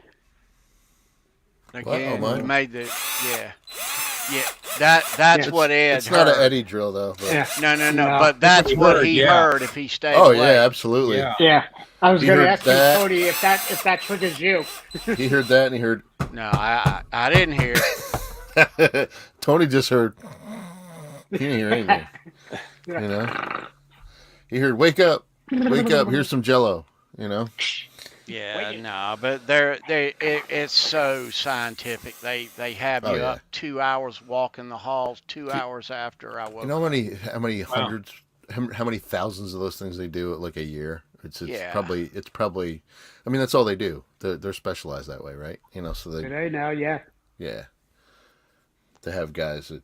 Again, you made the that's what Ed It's heard. not an Eddie drill though. But. Yeah. No. But that's what he heard if he stayed awake. Yeah, absolutely. Yeah. I was going to ask you, Cody, if that triggers you. He heard that, and he heard. No, I didn't hear it. Tony just heard. He didn't hear anything. He heard, "Wake up, here's some Jello." Yeah, no, but it's so scientific. They have you up 2 hours walking the halls, 2 hours after I woke. You know how many hundreds, how many thousands of those things they do at like a year? It's probably. I mean, that's all they do. They're specialized that way, right? So they. Today now, yeah. Yeah. They have guys that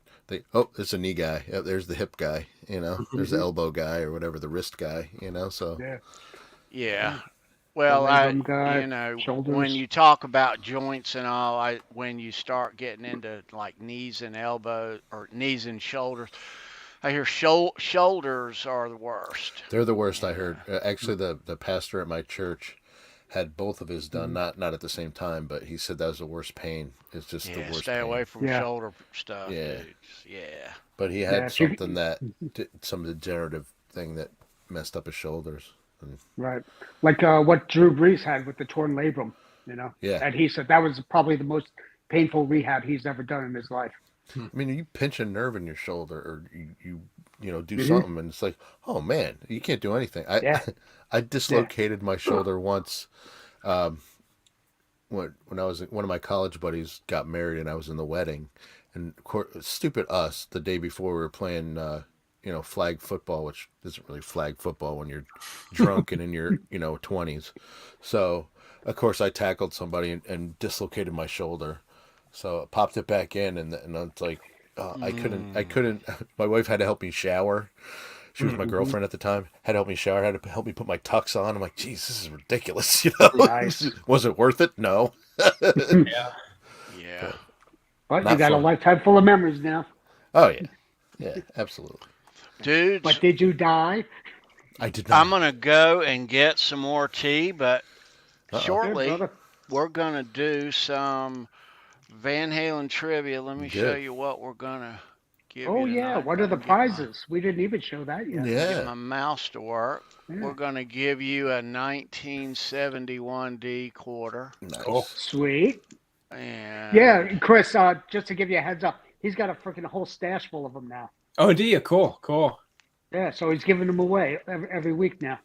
it's a knee guy. Oh, there's the hip guy. There's the elbow guy or whatever, the wrist guy. So. Yeah. Yeah. Well, shoulders. When you talk about joints and all, when you start getting into like knees and elbows or knees and shoulders, I hear shoulders are the worst. They're the worst, I heard. Actually, the pastor at my church had both of his done, not at the same time, but he said that was the worst pain. It's just the worst stay pain. away from shoulder stuff. Yeah. Dudes. Yeah. But he had something some degenerative thing that messed up his shoulders. Right. Like what Drew Brees had with the torn labrum, Yeah. And he said that was probably the most painful rehab he's ever done in his life. I mean, you pinch a nerve in your shoulder or you do something and it's like, oh man, you can't do anything. I dislocated my shoulder once when I was one of my college buddies got married and I was in the wedding, and of course, stupid us, the day before we were playing flag football, which isn't really flag football when you're drunk and in your 20s. So of course I tackled somebody and dislocated my shoulder. So I popped it back in, and it's like I couldn't. My wife had to help me shower. She was my girlfriend at the time. Had to help me shower. Had to help me put my tux on. I'm like, geez, this is ridiculous. Nice. Was it worth it? No. Yeah. But you got a lifetime full of memories now. Oh yeah, absolutely. Dude. But did you die? I did not. I'm gonna go and get some more tea, but shortly we're gonna do some Van Halen trivia. Let me show you what we're gonna give you. Oh yeah, what are the prizes? We didn't even show that yet. Yeah. Get my mouse to work. Yeah. We're gonna give you a 1971 D quarter. Nice. Oh, sweet. And yeah, Chris. Just to give you a heads up, he's got a freaking whole stash full of them now. Oh, do you? Cool. Yeah, so he's giving them away every week now.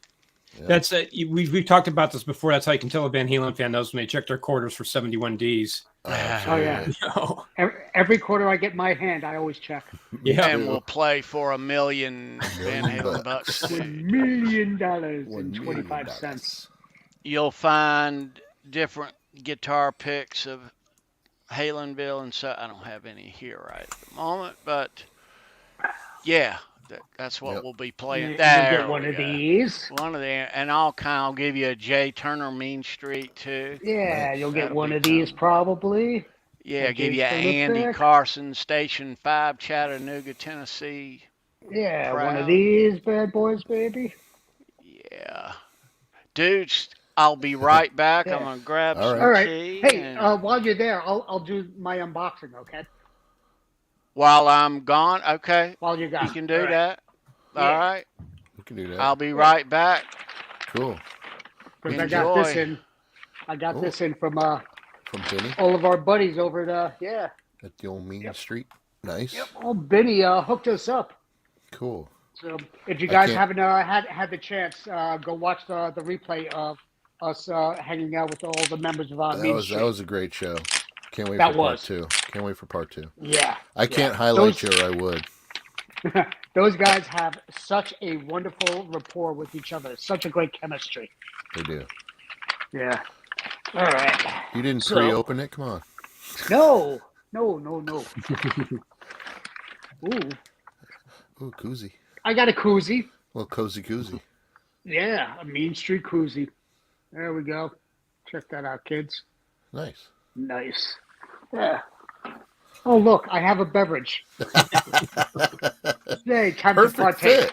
Yeah. That's we've talked about this before. That's how you can tell a Van Halen fan knows when they check their quarters for 71 Ds. Oh yeah. Every quarter I get my hand, I always check. Yeah, and we'll play for $1 million Van Halen bucks. $1 million and 25 cents. You'll find different guitar picks of Halenville, and so I don't have any here right at the moment, but yeah. That's what we'll be playing. You'll get one of these. One of them, and I'll give you a Jay Turner Mean Street too. Yeah, you'll get one of these probably. Yeah, I'll give you Andy Carson Station 5, Chattanooga, Tennessee. Yeah, one of these bad boys, baby. Yeah, dudes, I'll be right back. I'm gonna grab some tea. Hey, while you're there, I'll do my unboxing. Okay. While I'm gone, okay. While you're gone, you can do that. All right. We can do that. I'll be right back. Cool. Because I got this in. I got this in from Benny. All of our buddies over at at the old Main Street. Nice. Yep. Oh, Benny hooked us up. Cool. So if you guys haven't had the chance, go watch the replay of us hanging out with all the members of our Main Street. That was a great show. Can't wait for part 2. Can't wait for part 2. Yeah. I can't highlight you, or I would. Those guys have such a wonderful rapport with each other. Such a great chemistry. They do. Yeah. All right. You didn't pre-open it? Come on. No. Ooh. Ooh, koozie. I got a koozie. A little cozy koozie. Yeah, a Main Street koozie. There we go. Check that out, kids. Nice. Yeah. Oh, look, I have a beverage. Yay, time to partake. Fit.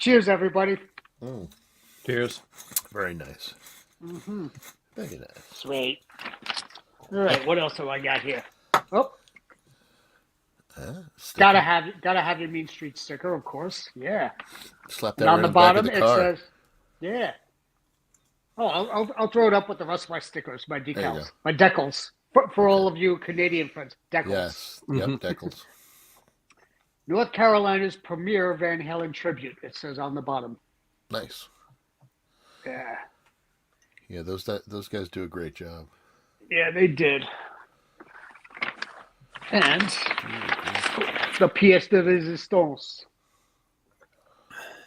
Cheers, everybody. Cheers. Very nice. Mm-hmm. Very nice. Sweet. All right, what else do I got here? Oh. Gotta have your Main Street sticker, of course. Yeah. Slap that on the bottom, it says, yeah. Oh, I'll throw it up with the rest of my stickers, my decals, my decals. For all of you Canadian friends, decals. Yes, yep, decals. North Carolina's premier Van Halen tribute, it says on the bottom. Nice. Yeah. Yeah, those guys do a great job. Yeah, they did. And the pièce de résistance.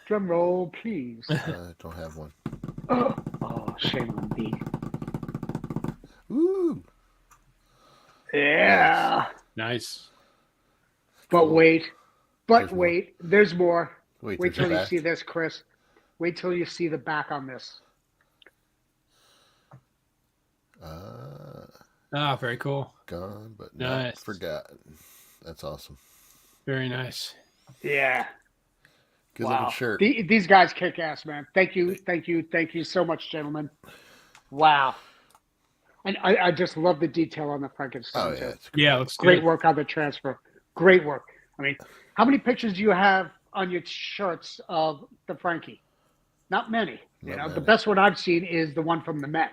Drum roll, please. I don't have one. Oh, shame on me. Ooh. Yeah. Nice. But cool. Wait, there's more. Wait till you see this, Chris. Wait till you see the back on this. Very cool. Gone, but not forgotten. That's awesome. Very nice. Yeah. Good looking shirt. These guys kick ass, man. Thank you so much, gentlemen. Wow. And I just love the detail on the Frankenstein. Oh, yeah. Yeah, it looks great good. work on the transfer. Great work. I mean, how many pictures do you have on your shirts of the Frankie? Not many. Not many. The best one I've seen is the one from the Met.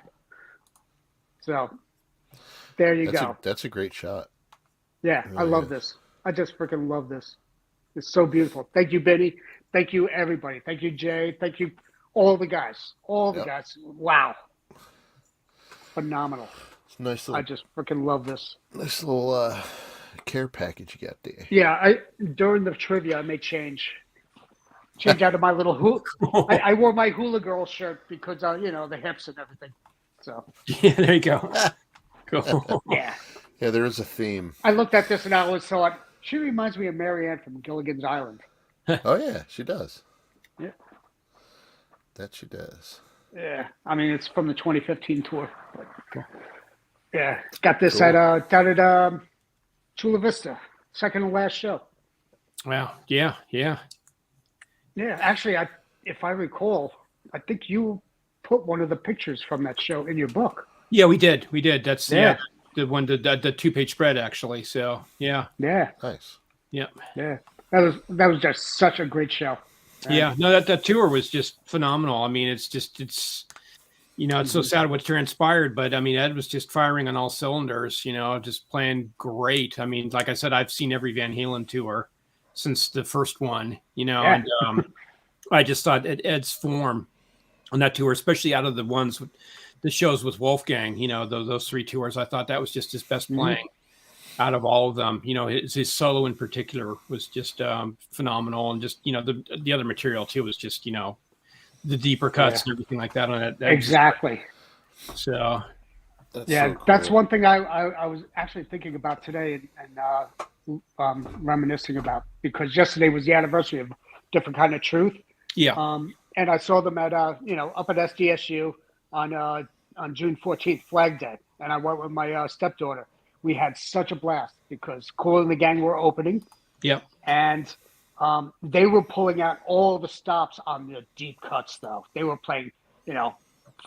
So, there you go. That's a great shot. Yeah, really I love this. I just freaking love this. It's so beautiful. Thank you, Benny. Thank you, everybody. Thank you, Jay. Thank you, all the guys. All the guys. Wow. Phenomenal. It's nice little, I just freaking love this. Nice little care package you got there. Yeah, during the trivia, I may change out of my little I wore my Hula Girl shirt because, the hips and everything. So. Yeah, there you go. Cool. Yeah. Yeah, there is a theme. I looked at this and I always thought, she reminds me of Marianne from Gilligan's Island. Oh, yeah, she does. Yeah. That she does. Yeah. I mean, it's from the 2015 tour. But, yeah. Got this down at Chula Vista. Second to last show. Wow. Yeah. Yeah. Yeah. Actually, if I recall, I think you put one of the pictures from that show in your book. Yeah, we did. That's the one, the 2-page spread, actually. So, yeah. Yeah. Nice. Yep. Yeah. That was just such a great show. Yeah. No, that tour was just phenomenal. I mean, it's so sad what transpired, but I mean, Ed was just firing on all cylinders, just playing great. I mean, like I said, I've seen every Van Halen tour since the first one, and I just thought Ed's form on that tour, especially out of the shows with Wolfgang, those 3 tours, I thought that was just his best playing out of all of them. His solo in particular was just phenomenal, and just the other material too was just the deeper cuts and everything like that on it. Exactly. So that's one thing I was actually thinking about today and reminiscing about, because yesterday was the anniversary of Different Kind of Truth. Yeah. And I saw them at up at SDSU on June 14th, Flag Day, and I went with my stepdaughter. We had such a blast because Kool and the Gang were opening. Yep. And they were pulling out all the stops on the deep cuts, though. They were playing,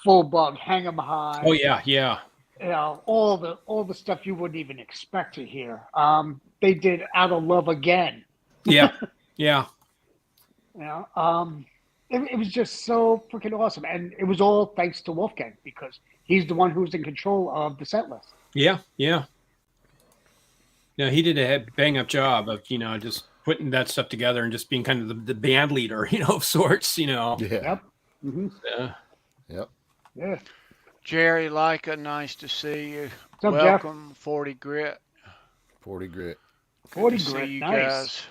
Full Bug, Hang 'em High. Oh yeah, yeah. You know, all the stuff you wouldn't even expect to hear. They did Out of Love Again. Yeah, yeah. You know, it was just so freaking awesome, and it was all thanks to Wolfgang because he's the one who's in control of the set list. Yeah, yeah. No, he did a bang up job of just putting that stuff together and just being kind of the band leader, of sorts. Yeah. Yep. Mm-hmm. Yep. Yeah. Jerry Leica, nice to see you. What's up, Welcome, 40 Grit. 40 Grit. 40 Good to Grit, see you nice. guys.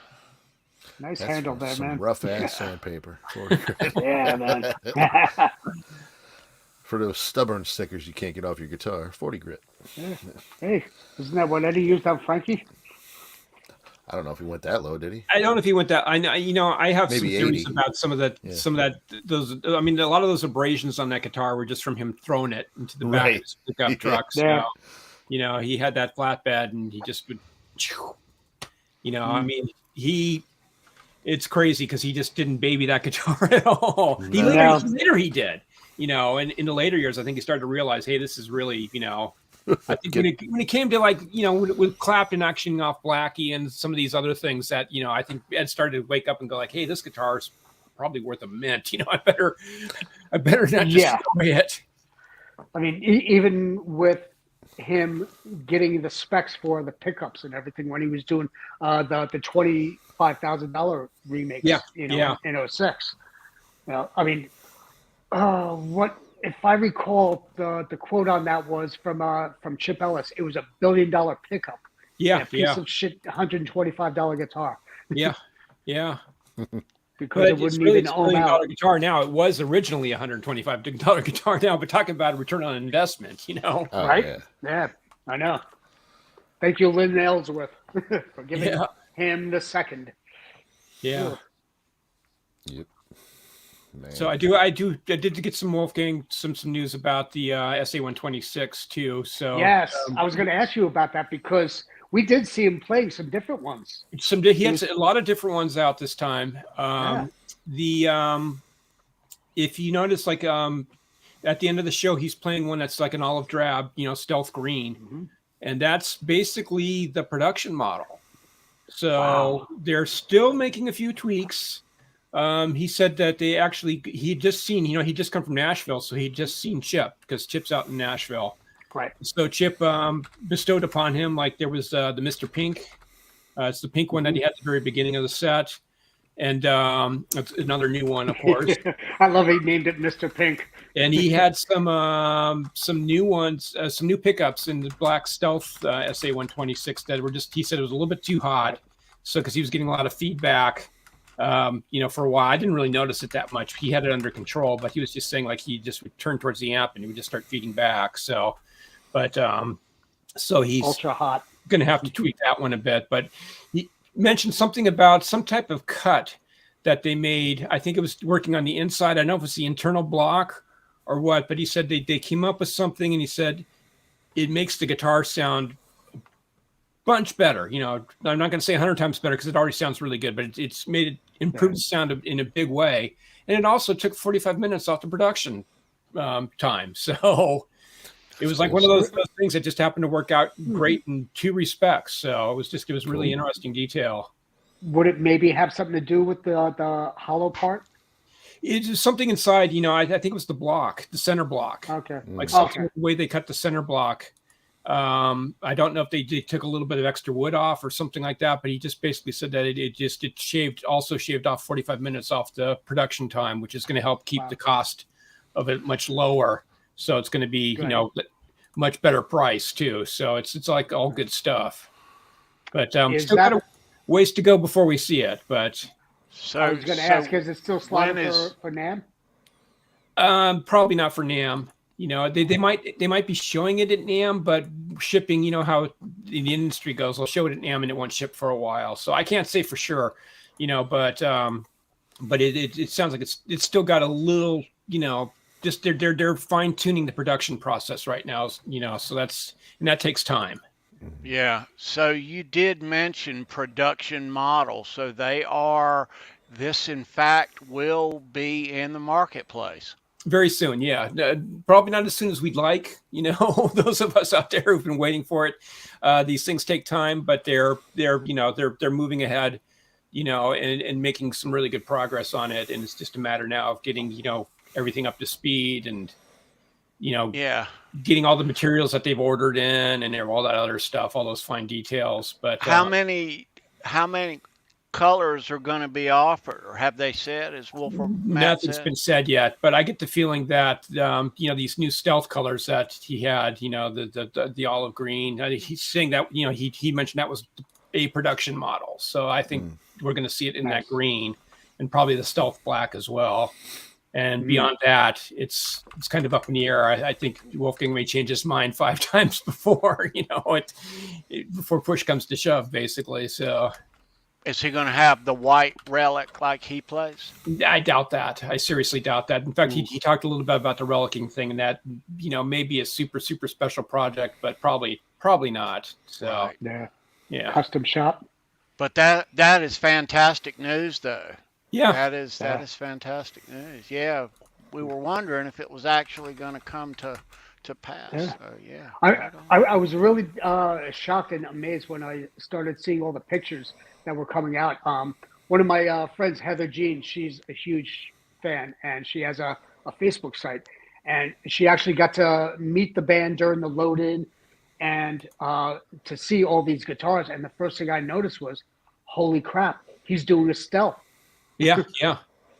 Nice That's handle there, some man. rough ass sandpaper. 40 Grit. Yeah, man. For those stubborn stickers you can't get off your guitar, 40 Grit. Yeah. Hey, isn't that what Eddie used on Frankie? I don't know if he went that low, did he? I don't know if he went that. I know. I have Maybe some theories 80. about some of that. Yeah. Some of that. Those. I mean, a lot of those abrasions on that guitar were just from him throwing it into the back of his pickup truck. Yeah. So, he had that flatbed, and he just would. I mean, it's crazy because he just didn't baby that guitar at all. No. Later he did. And in the later years, I think he started to realize, hey, this is really, I think when it came to with Clapton auctioning off Blackie and some of these other things that, I think Ed started to wake up and go like, hey, this guitar is probably worth a mint. I better not just destroy it. I mean, even with him getting the specs for the pickups and everything when he was doing the $25,000 remake, in 06. I mean, what if I recall the quote on that was from Chip Ellis? It was $1 billion pickup. Yeah, a piece of shit $125 guitar. Yeah. Because it wouldn't even own out. Guitar now. It was originally $125 guitar now, but talking about a return on investment, right? Yeah, I know. Thank you, Lynn Ellsworth, for giving him the second. Yeah. Yep. Man. So I did get some Wolfgang some news about the SA-126 too. So yes, I was going to ask you about that because we did see him playing some different ones. He had a lot of different ones out this time. If you notice, at the end of the show, he's playing one that's like an olive drab, stealth green, and that's basically the production model. So they're still making a few tweaks. He said that he'd just come from Nashville, so he'd just seen Chip because Chip's out in Nashville. Right. So Chip bestowed upon him, there was the Mr. Pink. It's the pink one that he had at the very beginning of the set. And it's another new one, of course. I love he named it Mr. Pink. And he had some new ones, some new pickups in the black stealth SA-126 that were he said it was a little bit too hot. So because he was getting a lot of feedback. For a while, I didn't really notice it that much. He had it under control, but he was just saying he just would turn towards the amp and he would just start feeding back. So he's ultra hot. Going to have to tweak that one a bit. But he mentioned something about some type of cut that they made. I think it was working on the inside. I don't know if it's the internal block or what, but he said they came up with something and he said it makes the guitar sound bunch better. I'm not going to say 100 times better because it already sounds really good, but it's made it improve the sound in a big way. And it also took 45 minutes off the production time. So it was like one of those things that just happened to work out great in two respects. So it was really interesting detail. Would it maybe have something to do with the hollow part? It's something inside, I think it was the center block. Okay. The way they cut the center block. I don't know if they took a little bit of extra wood off or something like that, but he just basically said that it shaved off 45 minutes off the production time, which is going to help keep the cost of it much lower. So it's going to be, much better price too. So it's like all good stuff, but still got a ways to go before we see it. But I was going to ask, is it still slotted for NAMM? Probably not for NAMM. They might be showing it at NAMM, but shipping, how the industry goes, they'll show it at NAMM and it won't ship for a while. So I can't say for sure, but it sounds like it's still got a little, just they're fine tuning the production process right now, so that takes time. Yeah. So you did mention production model. So this in fact will be in the marketplace. Very soon, yeah. Probably not as soon as we'd like. Those of us out there who've been waiting for it. These things take time, but they're moving ahead, and making some really good progress on it. And it's just a matter now of getting everything up to speed and getting all the materials that they've ordered in and all that other stuff, all those fine details. But how many colors are going to be offered, or have they said? Is Wolfer nothing's been said yet, but I get the feeling that these new stealth colors that he had, the olive green, he's saying that he mentioned that was a production model, so I think we're going to see it in that green and probably the stealth black as well. And beyond that, it's kind of up in the air. I think Wolfgang may change his mind 5 times before before push comes to shove, basically. So. Is he going to have the white relic like he plays? I doubt that. I seriously doubt that. In fact, he talked a little bit about the relicking thing, and that maybe a super, super special project, but probably not. So yeah, custom shop. But that is fantastic news, though. Yeah, that is fantastic news. Yeah, we were wondering if it was actually going to come to pass. Yeah. I was really shocked and amazed when I started seeing all the pictures that were coming out. One of my friends, Heather Jean, she's a huge fan, and she has a Facebook site, and she actually got to meet the band during the load-in and to see all these guitars. And the first thing I noticed was, holy crap, he's doing a stealth. Yeah.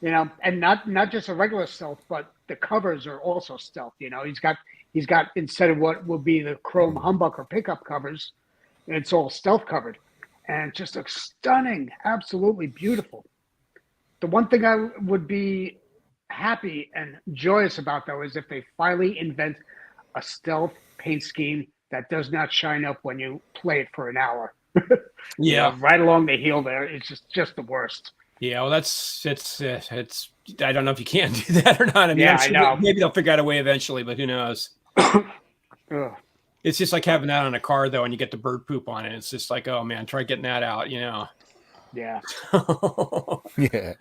And not just a regular stealth, but the covers are also stealth. He's got instead of what will be the chrome humbucker pickup covers, it's all stealth covered. And just looks stunning, absolutely beautiful. The one thing I would be happy and joyous about, though, is if they finally invent a stealth paint scheme that does not shine up when you play it for an hour. Right along the heel there, it's just the worst. Yeah, well, it's. I don't know if you can do that or not. I mean, I know. Maybe they'll figure out a way eventually, but who knows? It's just like having that on a car, though, and you get the bird poop on it. It's just like, oh man, try getting that out, Yeah. Yeah. The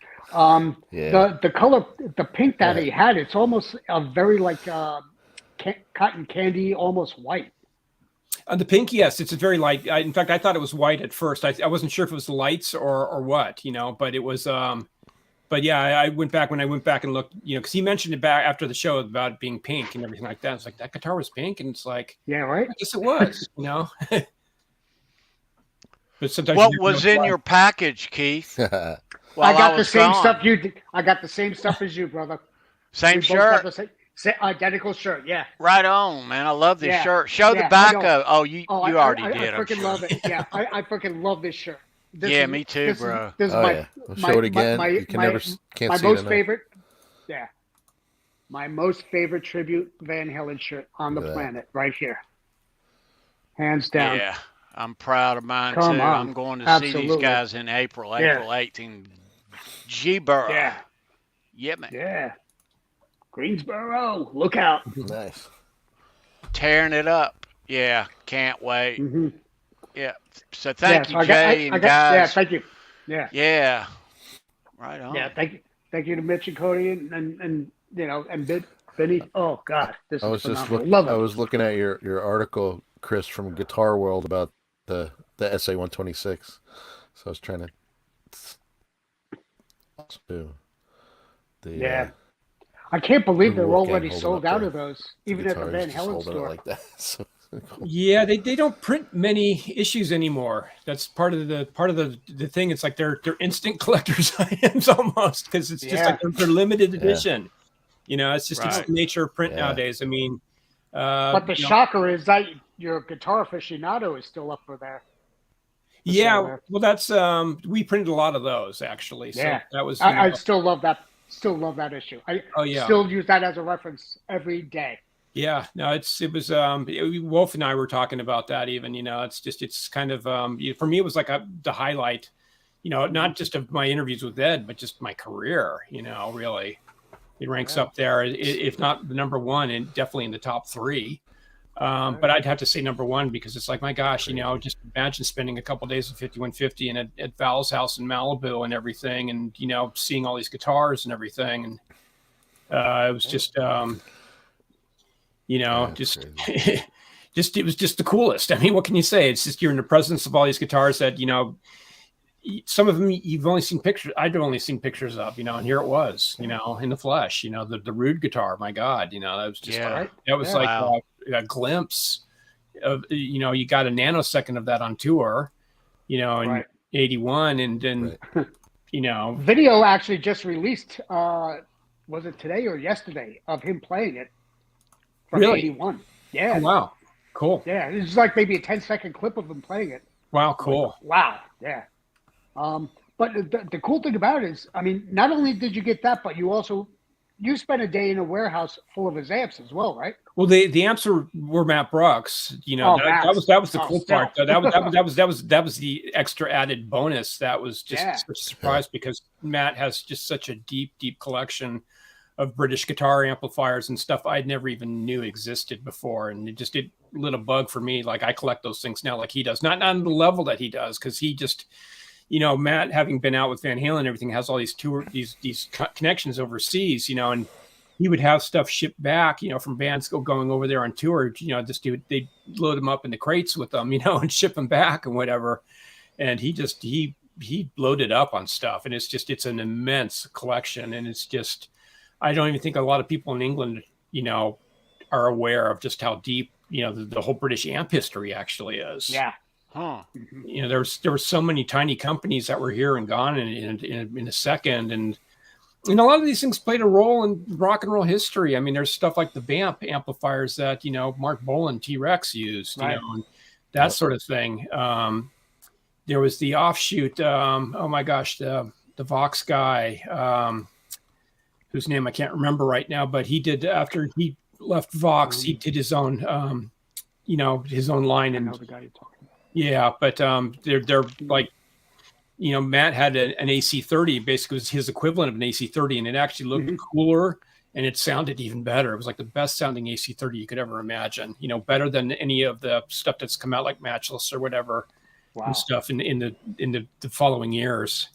color, the pink that he had, it's almost a very like cotton candy, almost white. The pink, yes, it's a very light. In fact, I thought it was white at first. I wasn't sure if it was the lights or what, but it was. But yeah, I went back and looked, because he mentioned it back after the show about it being pink and everything like that. It's like, that guitar was pink, and it's like, yeah, right. I guess it was, But sometimes what was in your package, Keith? I got the same stuff I got the same stuff as you, brother. Same shirt. Identical shirt, yeah. Right on, man. I love this shirt. Show the back of. Oh, you already did. I freaking love it. Yeah, I freaking love this shirt. Me too, bro. This is show it again. You can't see it favorite. Yeah, my most favorite tribute Van Halen shirt on the planet, right here, hands down. Yeah, I'm proud of mine too. I'm going to see these guys in April 8th in G-Borough. Yeah, man. Yeah. Greensboro, look out. Nice. Tearing it up. Yeah, can't wait. Mm-hmm. Yeah. So thank you, Jay and guys. Yeah, thank you. Yeah. Yeah. Right on. Yeah, thank you to Mitch and Cody and Benny. Oh God, this is phenomenal. I was looking at your article, Chris, from Guitar World about the SA-126. So I was trying to do I can't believe they're already sold out of those, even at the Van Halen store. Like that. So, cool. Yeah, they don't print many issues anymore. That's part of the thing. It's like they're instant collector's items almost, because it's just like they're limited edition. It's just it's the nature of print nowadays. I mean, but the shocker is that your Guitar Aficionado is still up for there. Well, that's we printed a lot of those actually. So that was. I still love that. Still love that issue. I still use that as a reference every day. Yeah, no, it was Wolf and I were talking about that even, it's kind of for me it was like the highlight, not just of my interviews with Ed, but just my career, really. It ranks up there, if not the number one, and definitely in the top 3. But I'd have to say number 1 because it's like, my gosh, just imagine spending a couple days at 5150 and at Val's house in Malibu and everything, and seeing all these guitars and everything, and It was just, it was just the coolest. I mean, what can you say? It's just, you're in the presence of all these guitars that, some of them you've only seen pictures. I'd only seen pictures of, and here it was, in the flesh, the Rude guitar. My God, that was just, that was like a glimpse of, you got a nanosecond of that on tour, in 81. And then, video actually just released, was it today or yesterday, of him playing it from 81. Yeah. Oh, wow. Cool. Yeah. It's like maybe a 10-second clip of him playing it. Wow. Cool. Like, wow. Yeah. But the cool thing about it is, I mean, not only did you get that, but you spent a day in a warehouse full of his amps as well, right? Well, the amps were Matt Brooks. That was the cool part. That was the extra added bonus. That was just such a surprise because Matt has just such a deep collection of British guitar amplifiers and stuff I'd never even knew existed before, and it lit a bug for me. Like, I collect those things now, like he does, not on the level that he does, because he just. Matt, having been out with Van Halen and everything, has all these these connections overseas, and he would have stuff shipped back, from bands going over there on tour, they load them up in the crates with them, and ship them back and whatever. And he loaded up on stuff, and it's an immense collection. And it's just, I don't even think a lot of people in England, are aware of just how deep, the whole British amp history actually is. Yeah. Huh. There were so many tiny companies that were here and gone in a second, and a lot of these things played a role in rock and roll history. I mean, there's stuff like the Vamp amplifiers that Mark Bolan T-Rex used, and that sort of thing. There was the offshoot. Oh my gosh, the Vox guy, whose name I can't remember right now, but he did, after he left Vox, he did his own, his own line. And I know the guy you're talking about. Yeah, but they're like, Matt had an AC30, basically was his equivalent of an AC30, and it actually looked cooler, and it sounded even better. It was like the best sounding AC30 you could ever imagine. Better than any of the stuff that's come out, like Matchless or whatever, and stuff in the following years.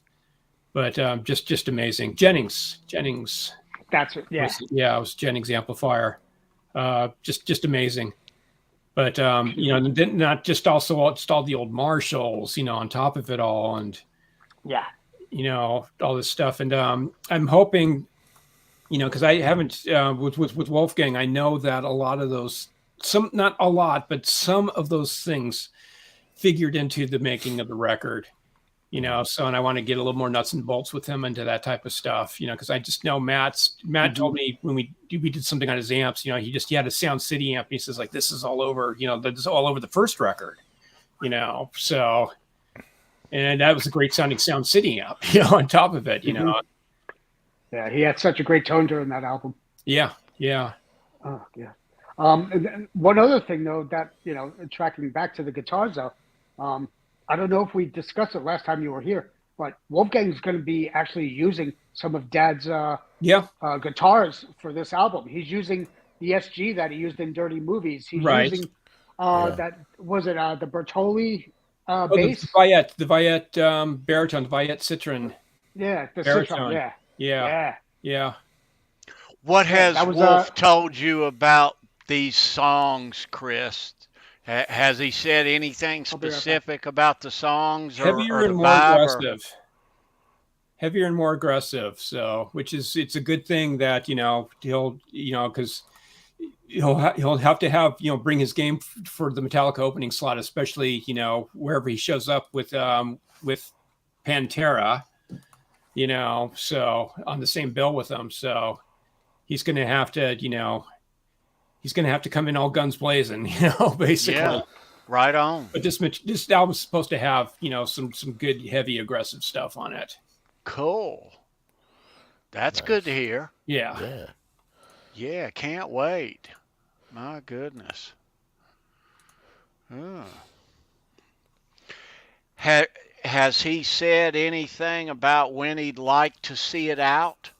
But just amazing. Jennings. That's it. Yeah. It was Jennings amplifier. Just amazing. But, then not just also all the old Marshalls, on top of it all, and, all this stuff. And I'm hoping, because I haven't, with Wolfgang, I know that a lot of those, not a lot, but some of those things figured into the making of the record. And I want to get a little more nuts and bolts with him into that type of stuff, because I just know Matt told me when we did something on his amps, he had a Sound City amp. And he says, like, this is all over, this is all over the first record, so, and that was a great sounding Sound City amp, on top of it, Yeah. He had such a great tone during that album. Yeah. Oh yeah. One other thing though, that, tracking back to the guitars though, I don't know if we discussed it last time you were here, but Wolfgang is going to be actually using some of Dad's guitars for this album. He's using the SG that he used in Dirty Movies. He's using that, was it the Bertoli bass? The Viette baritone, the Viette Citron. Yeah, the baritone. Citron. Yeah. What has Wolf told you about these songs, Chris? Has he said anything specific about the songs? Heavier and more aggressive. Heavier and more aggressive. So, it's a good thing that, he'll, because he'll have to have, bring his game for the Metallica opening slot, especially, wherever he shows up with Pantera, so on the same bill with them. So he's going to have to, he's going to have to come in all guns blazing, basically. Yeah, right on. But this album's supposed to have, some good, heavy, aggressive stuff on it. Cool. That's good to hear. Yeah. Yeah, can't wait. My goodness. Oh. Has he said anything about when he'd like to see it out?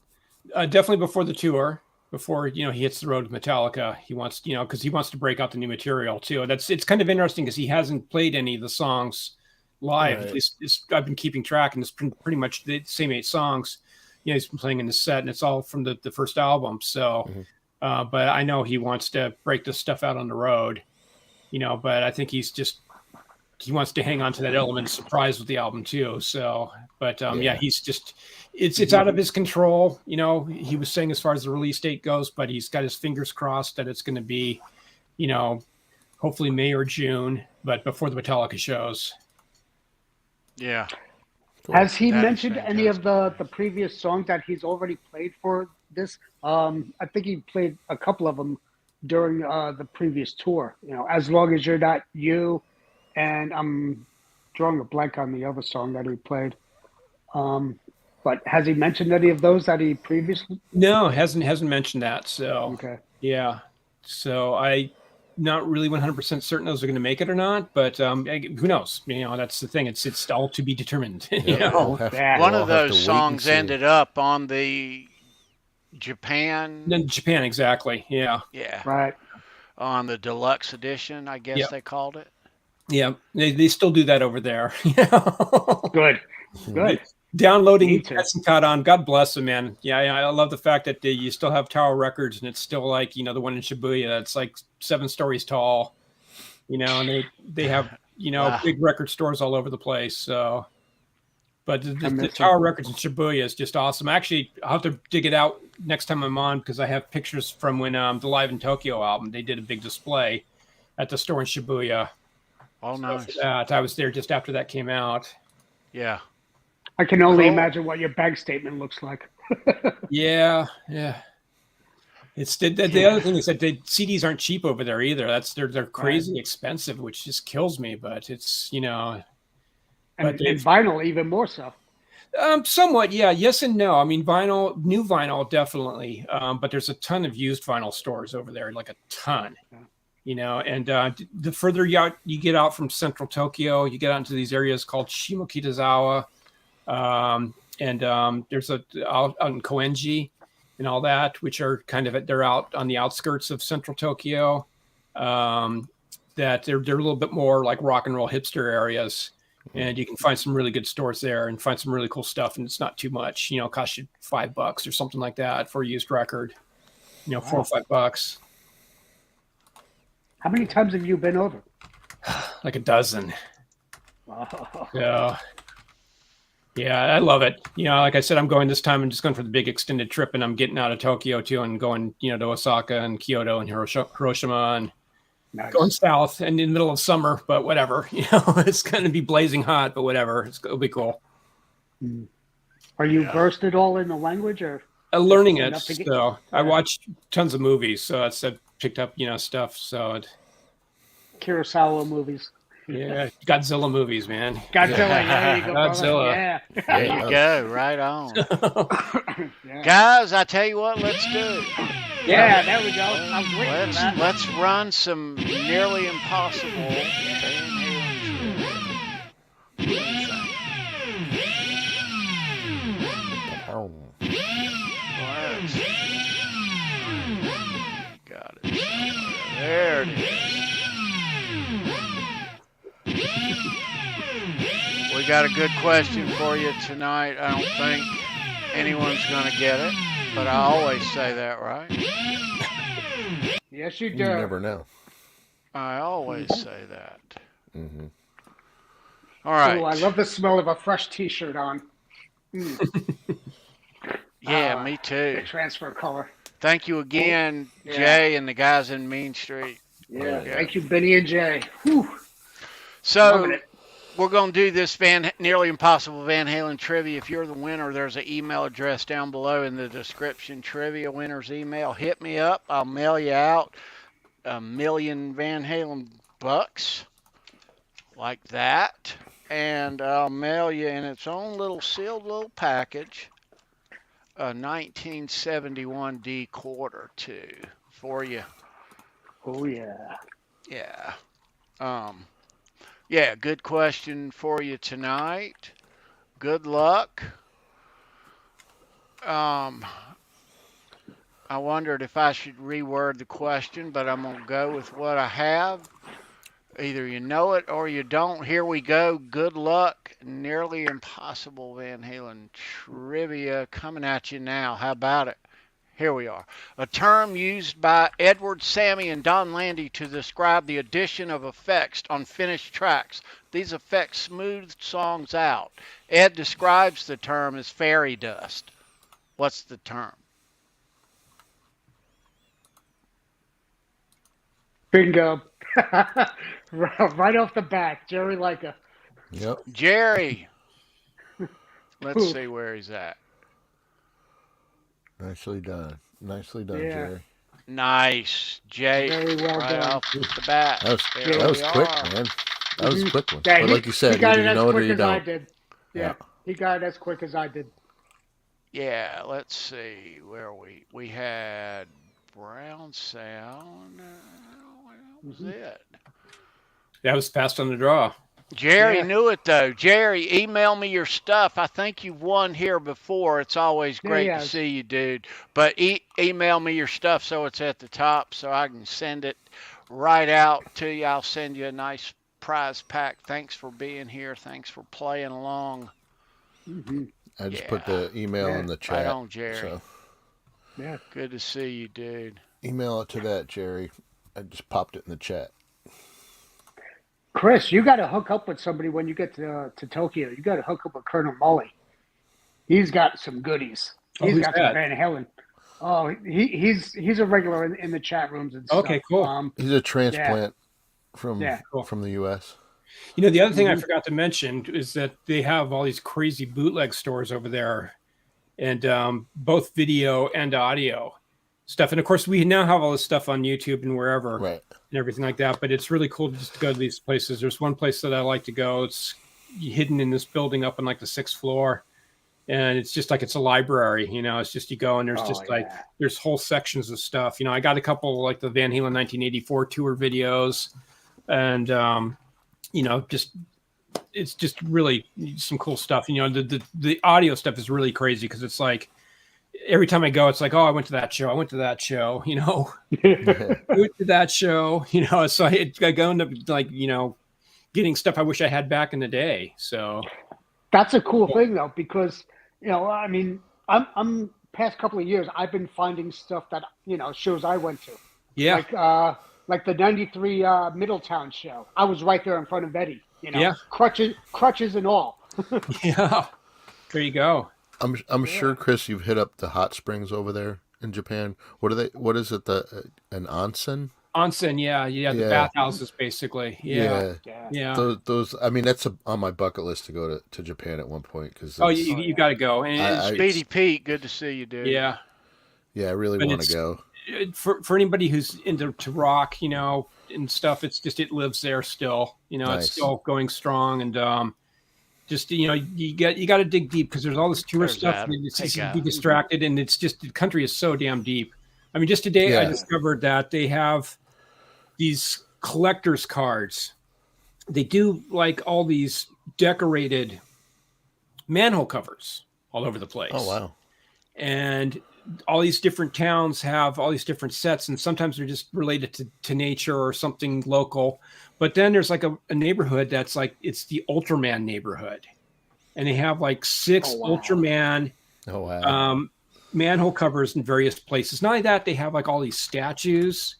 Definitely before the tour. Before he hits the road with Metallica, he wants because he wants to break out the new material too. It's kind of interesting because he hasn't played any of the songs live. Right. At least I've been keeping track, and it's pretty much the same 8 songs. he's been playing in the set, and it's all from the first album. So, but I know he wants to break this stuff out on the road, but I think he wants to hang on to that element of surprise with the album too. So, but he's just, it's out of his control. He was saying as far as the release date goes, but he's got his fingers crossed that it's going to be, hopefully May or June, but before the Metallica shows. Yeah. Cool. Has he mentioned any of the previous songs that he's already played for this? I think he played a couple of them during the previous tour. As Long As You're Not You, and I'm drawing a blank on the other song that he played. But has he mentioned any of those that he previously? No, hasn't mentioned that. So okay, yeah. So I not really 100% certain those are going to make it or not, but who knows? That's the thing. It's all to be determined. One of those songs ended up on the Japan. Japan, exactly. Yeah. Yeah. Right. On the deluxe edition, I guess they called it. Yeah, they still do that over there. Good. Downloading Caught On. God bless them, man. Yeah, I love the fact that you still have Tower Records, and it's still like the one in Shibuya. It's like 7 stories tall. And they have wow. big record stores all over the place. So, but the Tower Records in Shibuya is just awesome. Actually, I'll have to dig it out next time I'm on because I have pictures from when the Live in Tokyo album. They did a big display at the store in Shibuya. Oh, nice. I was there just after that came out. Yeah. I can only imagine what your bank statement looks like. Yeah. It's the other thing is that the CDs aren't cheap over there either. They're crazy expensive, which just kills me. But it's and vinyl even more so. Somewhat, yeah. Yes and no. I mean, new vinyl, definitely. But there's a ton of used vinyl stores over there, like a ton. And the further you get out from central Tokyo, you get out into these areas called Shimokitazawa, and there's out in Koenji and all that, which are they're out on the outskirts of central Tokyo. That they're a little bit more like rock and roll hipster areas, and you can find some really good stores there and find some really cool stuff, and it's not too much. It costs you $5 or something like that for a used record. $4 or $5. How many times have you been over? Like a dozen. Wow. Yeah, I love it. Like I said, I'm going this time. I'm just going for the big extended trip, and I'm getting out of Tokyo too, and going, to Osaka and Kyoto and Hiroshima, and going south and in the middle of summer. But whatever, it's going to be blazing hot, but whatever, it'll be cool. Are you versed at all in the language, or learning it? So I watched tons of movies, so I've picked up stuff. So Kurosawa movies. Yeah, Godzilla movies, man. Godzilla, there you go. Godzilla. Yeah. There you go, right on. Guys, I tell you what, let's do it. Yeah, there we go. I was waiting for that. Let's run some Nearly Impossible Van Halen. Got it. There it is. We got a good question for you tonight. I don't think anyone's going to get it, but I always say that, right? Yes, you do. You never know. I always say that. Mm-hmm. All right. Ooh, I love the smell of a fresh T-shirt on. Yeah, me too. The transfer color. Thank you again, Jay and the guys in Mean Street. Yeah, thank you, Benny and Jay. Whew. So we're going to do this Nearly Impossible Van Halen trivia. If you're the winner, there's an email address down below in the description. Trivia winner's email. Hit me up. I'll mail you out 1,000,000 Van Halen bucks like that. And I'll mail you in its own little sealed little package a 1971 D quarter too for you. Oh yeah. Yeah. Yeah, good question for you tonight. Good luck. I wondered if I should reword the question, but I'm going to go with what I have. Either you know it or you don't. Here we go. Good luck. Nearly Impossible Van Halen trivia coming at you now. How about it? Here we are. A term used by Edward Sammy and Don Landy to describe the addition of effects on finished tracks. These effects smooth songs out. Ed describes the term as fairy dust. What's the term? Bingo. Right off the bat, Jerry Leica. Yep. Jerry. Let's see where he's at. Nicely done. Nicely done, Jerry. Nice, Jay. Very well right done. off the bat. That was quick, man. That was a quick one. Yeah, but like you said, either you know it or you don't. Yeah, he got it as quick as I did. Yeah, let's see. Where are we? We had Brown Sound. That was it. That was fast on the draw. Jerry knew it, though. Jerry, email me your stuff. I think you've won here before. It's always great to see you, dude. But email me your stuff so it's at the top so I can send it right out to you. I'll send you a nice prize pack. Thanks for being here. Thanks for playing along. I just put the email in the chat. Right on, Jerry. So. Yeah. Good to see you, dude. Email it to that, Jerry. I just popped it in the chat. Chris, you got to hook up with somebody when you get to Tokyo. You got to hook up with Colonel Mully. He's got some goodies. He's got some Van Halen. Oh, he's a regular in the chat rooms and stuff. Okay, cool. He's a transplant from the U.S. You know, the other thing I forgot to mention is that they have all these crazy bootleg stores over there, and both video and audio stuff. And of course, we now have all this stuff on YouTube and wherever, right, and everything like that. But it's really cool just to go to these places. There's one place that I like to go. It's hidden in this building up on like the 6th floor, and it's just like it's a library. You know, it's just you go and there's there's whole sections of stuff. You know, I got a couple like the Van Halen 1984 tour videos, and you know, it's just really some cool stuff. You know, the audio stuff is really crazy because it's like every time I go, it's like, oh, I went to that show, you know, I went to that show, you know, so I go into like, you know, getting stuff I wish I had back in the day. So that's a cool thing though, because, you know, I mean, I'm past couple of years, I've been finding stuff that, you know, shows I went to. Yeah. Like the 93 Middletown show. I was right there in front of Eddie, you know, crutches and all. Yeah. There you go. I'm sure, Chris, you've hit up the hot springs over there in Japan. What are they? What is it? An onsen? Onsen, yeah, the bathhouses, basically. Yeah. Those. I mean, that's on my bucket list to go to Japan at one point because. Oh, you got to go. And Speedy Pete, good to see you, dude. Yeah. Yeah, I really want to go. For anybody who's into rock, you know, and stuff, it's just it lives there still. You know, It's still going strong and. Just, you know, you got to dig deep because there's all this tourist stuff. And it's easy to be distracted, and it's just the country is so damn deep. I mean, just today I discovered that they have these collector's cards. They do like all these decorated manhole covers all over the place. Oh wow! And all these different towns have all these different sets, and sometimes they're just related to nature or something local. But then there's like a neighborhood that's like, it's the Ultraman neighborhood. And they have like 6 Ultraman manhole covers in various places. Not only that, they have like all these statues,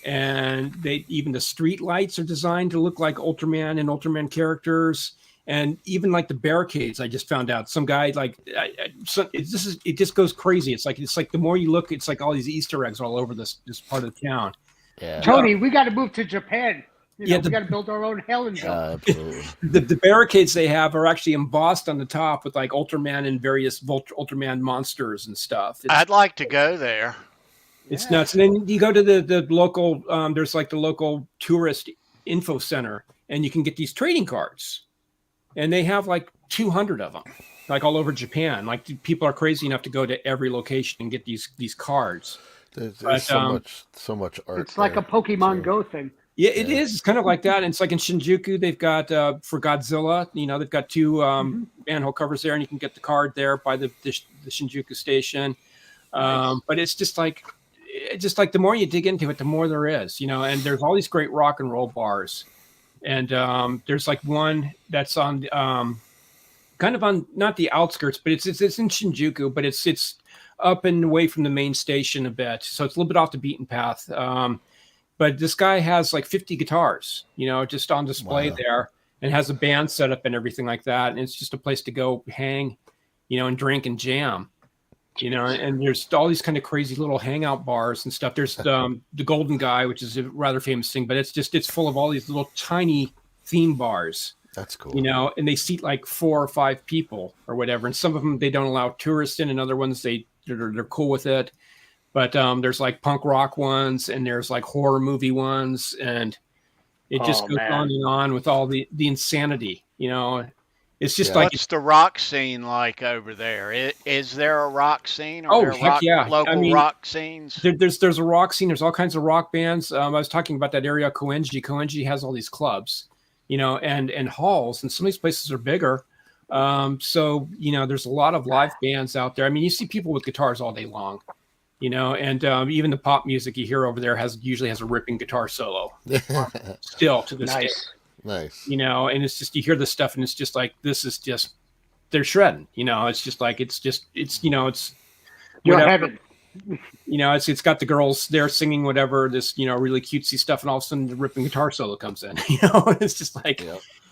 and even the street lights are designed to look like Ultraman and Ultraman characters. And even like the barricades, I just found out some guy like it just goes crazy. It's like the more you look, it's like all these Easter eggs all over this part of the town. Yeah. Tony, we got to move to Japan. We got to build our own Halenville. The barricades they have are actually embossed on the top with like Ultraman and various Ultraman monsters and stuff. I'd like to go there. It's nuts. And then you go to the local. There's like the local tourist info center, and you can get these trading cards. And they have like 200 of them, like all over Japan. Like people are crazy enough to go to every location and get these cards. There's so much art. It's like a Pokemon Go thing. Yeah, it is. It's kind of like that. And it's like in Shinjuku, they've got for Godzilla. You know, they've got 2 manhole covers there, and you can get the card there by the Shinjuku station. But it's just like the more you dig into it, the more there is. You know, and there's all these great rock and roll bars. And there's like one that's on kind of on not the outskirts, but it's in Shinjuku, but it's up and away from the main station a bit, so it's a little bit off the beaten path. But this guy has like 50 guitars, just on display there, and has a band set up and everything like that. And it's just a place to go hang, and drink and jam, and there's all these kind of crazy little hangout bars and stuff. There's the Golden Guy, which is a rather famous thing, but it's full of all these little tiny theme bars. That's cool. And they seat like 4 or 5 people or whatever. And some of them, they don't allow tourists in, and other ones, they're cool with it. But there's like punk rock ones, and there's like horror movie ones, and it just goes on and on with all the insanity, It's just like, what's the rock scene like over there? Is there a rock scene? Local rock scenes? There's a rock scene. There's all kinds of rock bands. I was talking about that area, Koenji. Koenji has all these clubs, and halls, and some of these places are bigger. So there's a lot of live bands out there. I mean, you see people with guitars all day long, and even the pop music you hear over there usually has a ripping guitar solo. Still to this day. Nice. And it's just, you hear this stuff and it's just like, this is just, they're shredding, it's just like, it's you're heaven. It's got the girls there singing whatever, this, really cutesy stuff. And all of a sudden the ripping guitar solo comes in, it's just like,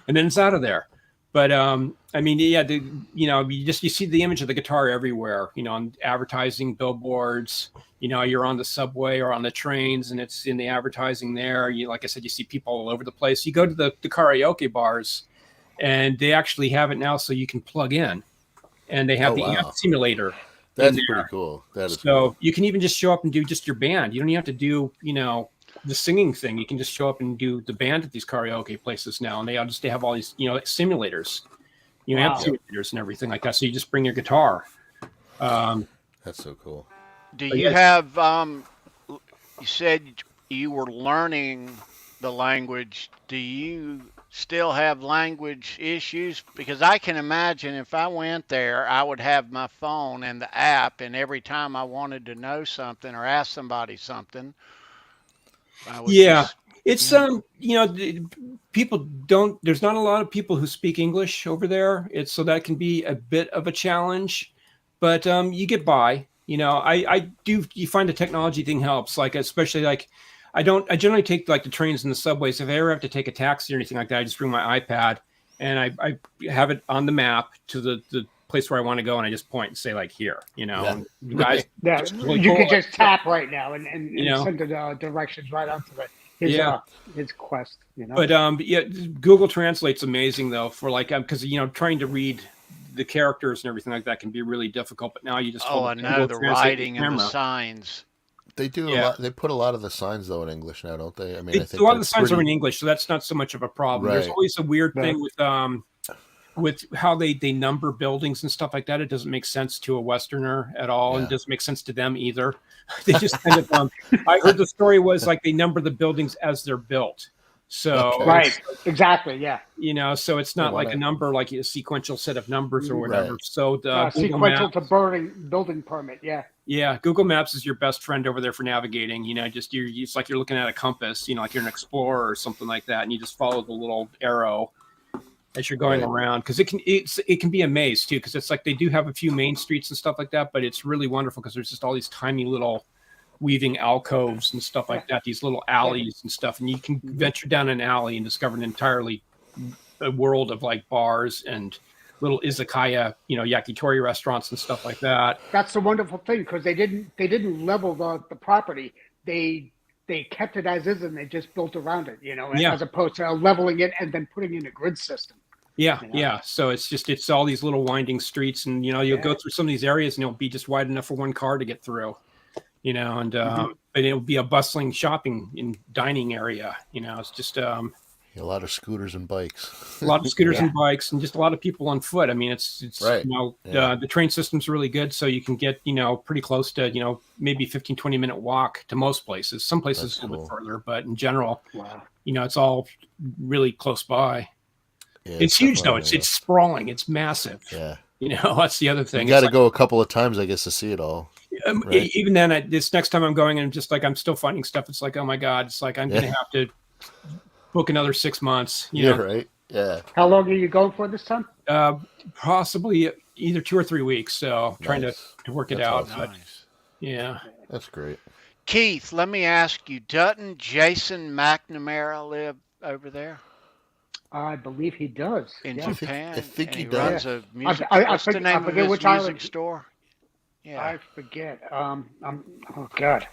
and then it's out of there. But, I mean, yeah, you see the image of the guitar everywhere, on advertising billboards, you're on the subway or on the trains, and it's in the advertising there. Like I said, you see people all over the place. You go to the karaoke bars, and they actually have it now so you can plug in, and they have amp simulator. That's pretty cool. That is so cool. You can even just show up and do just your band. You don't even have to do, the singing thing. You can just show up and do the band at these karaoke places now, and they have all these, simulators, amp simulators and everything like that. So you just bring your guitar. That's so cool. Do you have? You said you were learning the language. Do you still have language issues? Because I can imagine if I went there, I would have my phone and the app, and every time I wanted to know something or ask somebody something, it's people don't. There's not a lot of people who speak English over there. So that can be a bit of a challenge, but you get by. I do. You find the technology thing helps. Like especially like, I generally take like the trains and the subways. If I ever have to take a taxi or anything like that, I just bring my iPad and I have it on the map to the place where I want to go, and I just point and say like here, you guys. Yeah, you can just tap right now and send the directions right onto his quest. But Google Translate's amazing though for like because trying to read the characters and everything like that can be really difficult. But now you just I know the writing and the signs. They do a lot. They put a lot of the signs though in English now, don't they? I mean, I think a lot of the signs are in English, so that's not so much of a problem. Right. There's always a weird thing with how they number buildings and stuff like that. It doesn't make sense to a Westerner at all, and it doesn't make sense to them either. They just kind of. I heard the story was like they number the buildings as they're built. So right, exactly, yeah. So it's not like a number, like a sequential set of numbers or whatever. Right. So the sequential to building permit, yeah. Yeah, Google Maps is your best friend over there for navigating. It's like you're looking at a compass. Like you're an explorer or something like that, and you just follow the little arrow as you're going around. Because it can be a maze too. Because it's like they do have a few main streets and stuff like that, but it's really wonderful because there's just all these tiny little weaving alcoves and stuff like that, these little alleys and stuff, and you can venture down an alley and discover an entirely a world of like bars and little izakaya, yakitori restaurants and stuff like that. That's the wonderful thing because they didn't level the property. They kept it as is and they just built around it, as opposed to leveling it and then putting in a grid system. Yeah. So it's all these little winding streets, and you'll go through some of these areas and it'll be just wide enough for one car to get through. And it'll be a bustling shopping and dining area. It's just a lot of scooters and bikes. A lot of scooters and bikes, and just a lot of people on foot. I mean, it's right. The train system's really good, so you can get pretty close to maybe 15-20 minute walk to most places. Some places a little bit further, but in general, it's all really close by. Yeah, it's huge though. It's sprawling. It's massive. Yeah. That's the other thing. You got to go a couple of times, I guess, to see it all. Right. Even then, this next time I'm going, and just like I'm still finding stuff. It's like, oh my god! It's like I'm going to have to book another 6 months. Yeah, right. Yeah. How long are you going for this time? Possibly either 2 or 3 weeks. So trying to work it out. Awesome. Nice. Yeah. That's great. Keith, let me ask you, doesn't Jason McNamara live over there I believe he does. in Yeah. Japan? I think he and does. runs a music. I What's the name of forget his which music island. store? Yeah. I forget. Oh God,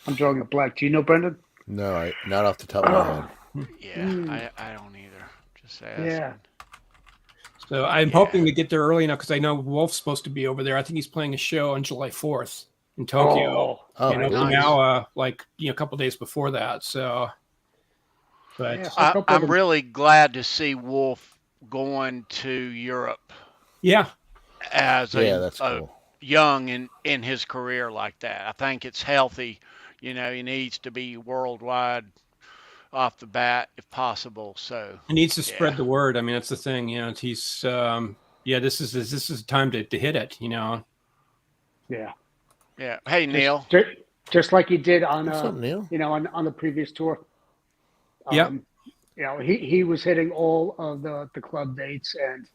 I'm drawing a blank. Do you know, Brendan? No, not off the top of my head. Yeah, I don't either. Just asking. Yeah. So I'm hoping to get there early enough because I know Wolf's supposed to be over there. I think he's playing a show on July 4th in Tokyo. Oh, and nice. Okinawa, a couple days before that. So, but Yeah. I'm really glad to see Wolf going to Europe yeah, as That's cool. young in his career like that. I think it's healthy. He needs to be worldwide off the bat if possible. So he needs to spread the word. I mean, that's the thing. He's this is time to hit it. Yeah. Yeah. Hey, Neil. Just like he did on What's up, Neil? on the previous tour. Yeah. He was hitting all of the club dates, and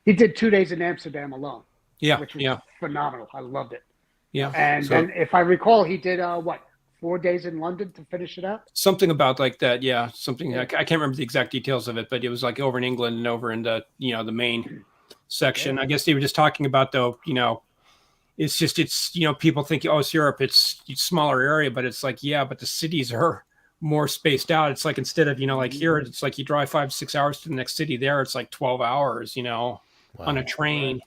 he did 2 days in Amsterdam alone. Yeah. Which was phenomenal. I loved it. Yeah. And then if I recall, he did 4 days in London to finish it out. Something about like that. Yeah. Something I can't remember the exact details of it, but it was like over in England and over in the the main section. I guess they were just talking about though. It's people think it's Europe, it's a smaller area, but it's like but the cities are more spaced out. It's like instead of like here, it's like you drive 5-6 hours to the next city. There, it's like 12 hours. On a train.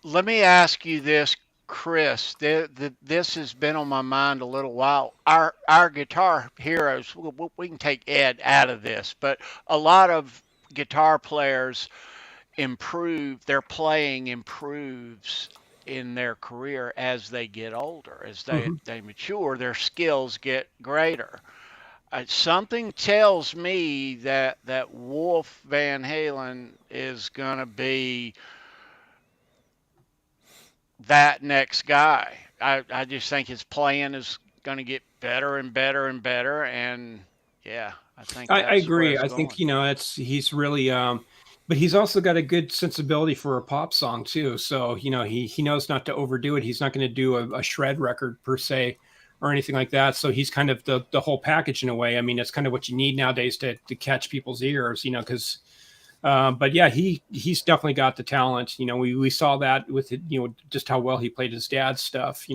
Let me ask you this, Chris. This has been on my mind a little while. Our guitar heroes, we can take Ed out of this, but a lot of guitar players their playing improves in their career as they get older. As they mature, their skills get greater. Something tells me that Wolf Van Halen is going to be that next guy. I just think his playing is going to get better and better and better. And I think I agree. I think he's really but he's also got a good sensibility for a pop song too. So he knows not to overdo it. He's not going to do a shred record per se or anything like that. So he's kind of the whole package in a way. I mean, it's kind of what you need nowadays to catch people's ears, because but he's definitely got the talent. We saw that with just how well he played his dad's stuff,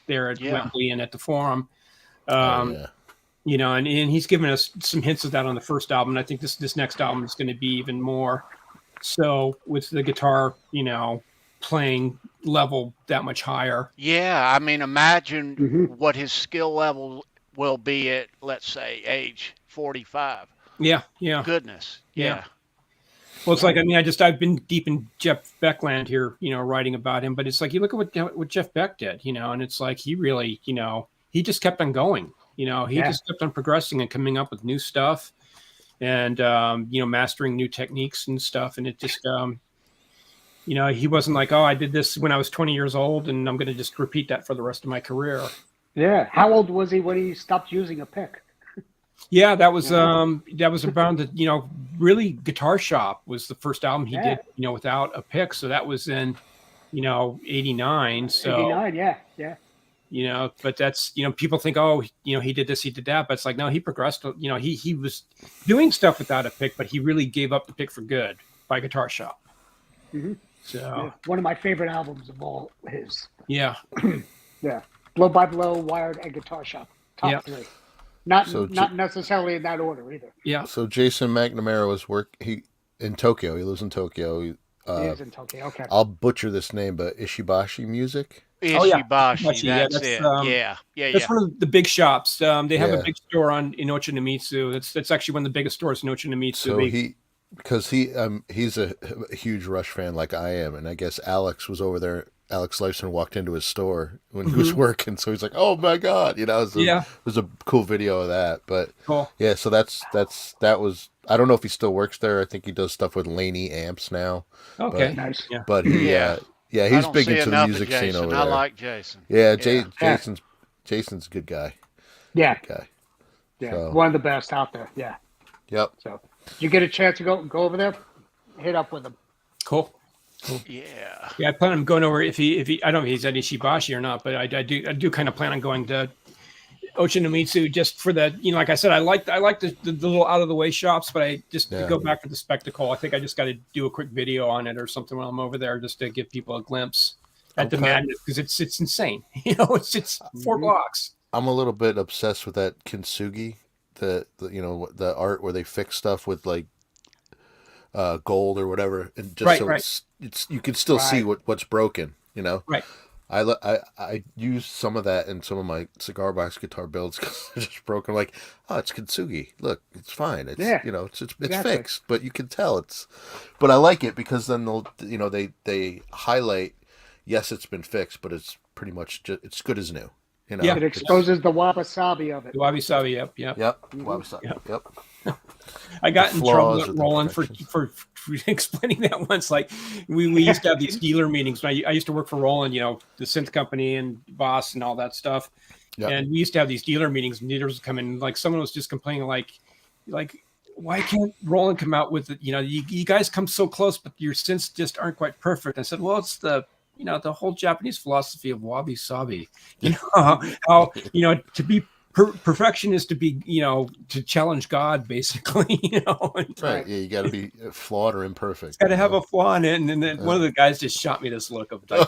there at Wembley and at the Forum. And he's given us some hints of that on the first album. And I think this next album is going to be even more so with the guitar, playing level that much higher. Yeah. I mean, imagine what his skill level will be at, let's say, age 45. Yeah. Yeah. Goodness. Yeah. Well, it's like, I've been deep in Jeff Beck land here, writing about him, but it's like, you look at what Jeff Beck did, and it's like, he really, he just kept on going. He just kept on progressing and coming up with new stuff and, mastering new techniques and stuff. And it just, he wasn't like, oh, I did this when I was 20 years old and I'm going to just repeat that for the rest of my career. Yeah. How old was he when he stopped using a pick? Yeah, that was around the, really Guitar Shop was the first album he did, without a pick. So that was in, 89. So 89. Yeah. But that's, people think, oh, he did this, he did that. But it's like, no, he progressed. He was doing stuff without a pick, but he really gave up the pick for good by Guitar Shop. Mm-hmm. So one of my favorite albums of all his. Yeah. Yeah. Blow by Blow, Wired, and Guitar Shop. Top three. Not necessarily in that order either. Yeah. So Jason McNamara was in Tokyo. He lives in Tokyo. He is in Tokyo. Okay. I'll butcher this name, but Ishibashi Music. Ishibashi, that's it. Yeah. That's one of the big shops. They have a big store in Ochanomizu. That's actually one of the biggest stores in Ochanomizu. So he's a huge Rush fan like I am, and I guess Alex was over there. Alex Lifeson walked into his store when he was working, so he's like, "Oh my god!" It was a cool video of that. But cool. Yeah, so that was. I don't know if he still works there. I think he does stuff with Laney Amps now. Okay, nice. Yeah. But he's big into the music scene over there. I like Jason. Yeah, Jason's a good guy. Yeah. Good guy. Yeah, so, one of the best out there. Yeah. Yep. So, if you get a chance to go over there, hit up with him. Cool. Yeah. Yeah, I plan on going over if he I don't know if he's at Ishibashi or not, but I do kind of plan on going to Ochanomizu just for the, like I said, I like the little out of the way shops, but I just to go back for the spectacle. I think I just got to do a quick video on it or something while I'm over there just to give people a glimpse at the madness, because it's insane. It's 4 blocks. I'm a little bit obsessed with that kintsugi, the art where they fix stuff with like gold or whatever, and just it's you can still see what's broken. Right. I use some of that in some of my cigar box guitar builds because they're just broken. I'm like, oh, it's kintsugi. Look, it's fine. It's it's fixed, but you can tell it's. But I like it because then they'll they highlight. Yes, it's been fixed, but it's pretty much it's good as new. Yeah, it exposes the wabi-sabi of it. The wabi-sabi, yep. Wabi-sabi, yep. I got in trouble with Roland for explaining that once. Like we used to have these dealer meetings. I used to work for Roland, the synth company and Boss and all that stuff. Yep. And we used to have these dealer meetings, and dealers would come in. Like someone was just complaining, like why can't Roland come out with it? You guys come so close, but your synths just aren't quite perfect. I said, well, it's the whole Japanese philosophy of wabi-sabi. How to be perfection is to be, to challenge God, basically. Right. Yeah, you got to be flawed or imperfect. It's got to have a flaw in it. And then one of the guys just shot me this look of like,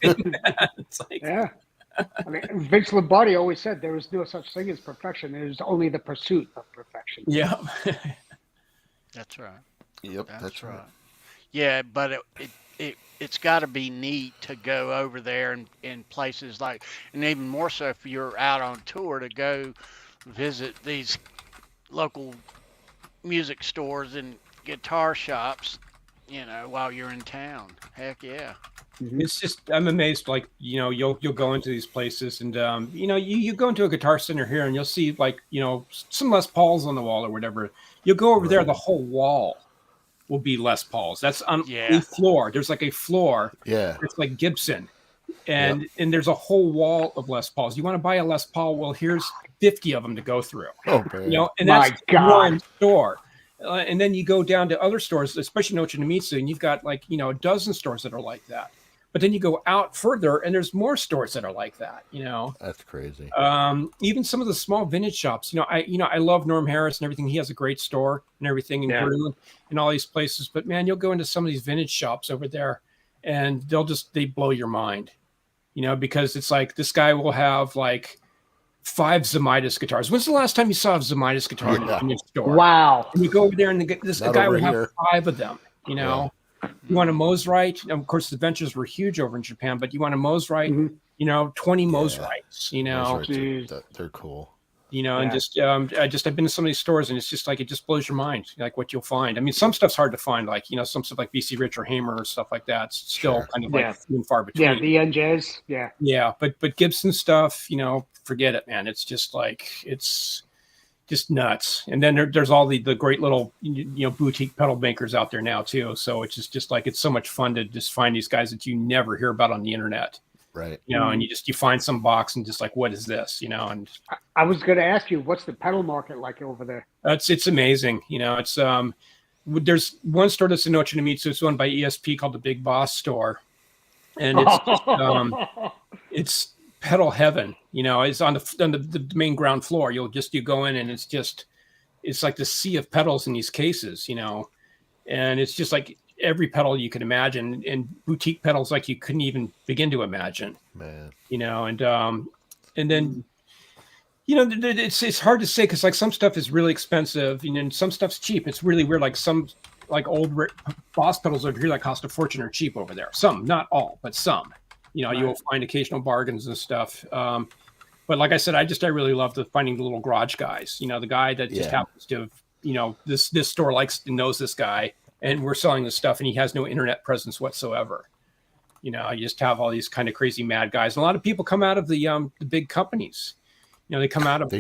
It's like, yeah. I mean, Vince Lombardi always said there is no such thing as perfection. There's only the pursuit of perfection. Yeah. That's right. Yep, that's right. Yeah, but it's got to be neat to go over there in places like, and even more so if you're out on tour, to go visit these local music stores and guitar shops, while you're in town. Heck yeah. It's just, I'm amazed. Like, you'll go into these places and, you go into a guitar center here and you'll see like, some Les Pauls on the wall or whatever. You'll go over there, the whole wall will be Les Pauls. That's on a floor. There's like a floor. Yeah. It's like Gibson. And there's a whole wall of Les Pauls. You want to buy a Les Paul? Well, here's 50 of them to go through. Oh, man. And that's one store. And then you go down to other stores, especially in Ochanomizu, and you've got like, a dozen stores that are like that. But then you go out further and there's more stores that are like that, That's crazy. Even some of the small vintage shops, I love Norm Harris and everything. He has a great store and everything in Greenland and all these places. But man, you'll go into some of these vintage shops over there and they blow your mind, because it's like this guy will have like 5 Zemaitis guitars. When's the last time you saw a Zemaitis guitar in your store? Wow. And you go over there and this guy will have 5 of them, Yeah. You want a Mosrite? Of course, the ventures were huge over in Japan, but you want a Mosrite, 20 Mosrites, They're cool. And just, I've been to some of these stores and it's just like, it just blows your mind, like what you'll find. I mean, some stuff's hard to find, like, some stuff like BC Rich or Hamer or stuff like that. It's still kind of like few and far between. Yeah, the NJs. Yeah. Yeah. But Gibson stuff, forget it, man. It's just like, it's just nuts. And then there's all the great little, boutique pedal makers out there now too. So it's just like, it's so much fun to just find these guys that you never hear about on the internet. Right. And you find some box and just like, what is this? And I was going to ask you, what's the pedal market like over there? It's amazing. It's, there's one store that's in Ochanomizu. It's owned by ESP called the Big Boss Store. And it's, it's pedal heaven. It's on the main ground floor. You go in and it's like the sea of pedals in these cases, and it's just like every pedal you could imagine, and boutique pedals like you couldn't even begin to imagine, man. And then it's hard to say because like some stuff is really expensive and some stuff's cheap. It's really weird. Like some like old Boss pedals over here that cost a fortune are cheap over there. Some, not all, but some. You'll find occasional bargains and stuff. But like I said, I really love finding the little garage guys. The guy that just happens to, this store knows this guy, and we're selling this stuff, and he has no internet presence whatsoever. You just have all these kind of crazy mad guys. And a lot of people come out of the big companies. They come out of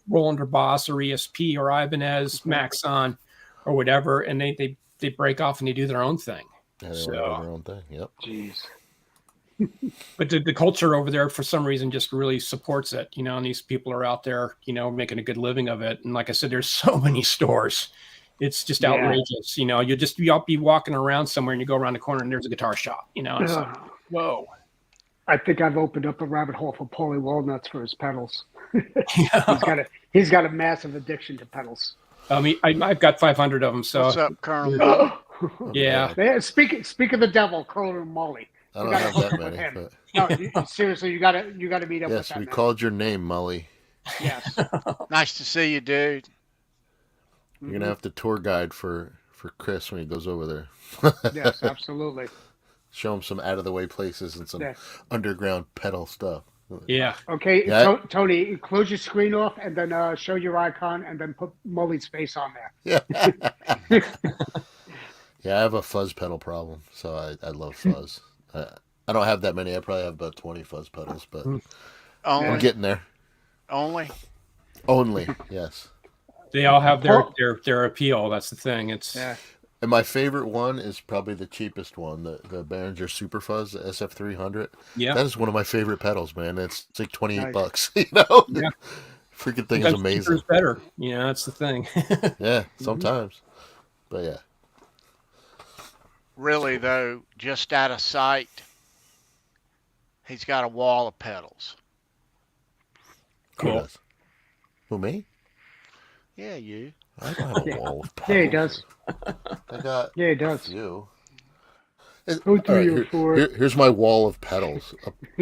Roland or Boss or ESP or Ibanez, Maxon, or whatever, and they break off and they do their own thing. Yeah, they do their own thing. Yep. Jeez. But the culture over there, for some reason, just really supports it, and these people are out there, making a good living of it. And like I said, there's so many stores. It's just outrageous. You'll be walking around somewhere and you go around the corner and there's a guitar shop, It's like, whoa. I think I've opened up a rabbit hole for Paulie Walnuts for his pedals. He's got a massive addiction to pedals. I've got 500 of them. So what's up, Colonel? Yeah. Speak of the devil, Colonel Molly. I don't have that many. But... No, seriously, you gotta meet up with that. Yes, we called your name, Molly. Yes. Nice to see you, dude. You're gonna have to tour guide for Chris when he goes over there. Yes, absolutely. Show him some out of the way places and some underground pedal stuff. Yeah. Okay, Tony, close your screen off and then show your icon and then put Molly's face on there. Yeah. Yeah, I have a fuzz pedal problem, so I love fuzz. I don't have that many. I probably have about 20 fuzz pedals, but I'm getting there. Only, yes. They all have their appeal. That's the thing. And my favorite one is probably the cheapest one, the Behringer Super Fuzz, the SF300. Yeah. That is one of my favorite pedals, man. It's like $28, Yeah. Freaking thing is amazing. Cheaper is better. That's the thing. Yeah, sometimes. But yeah. really though, just out of sight, he's got a wall of pedals. Cool. Who, me? Yeah, you. I don't have a wall of pedals. Yeah, he does. I got he does. you. Here's my wall of pedals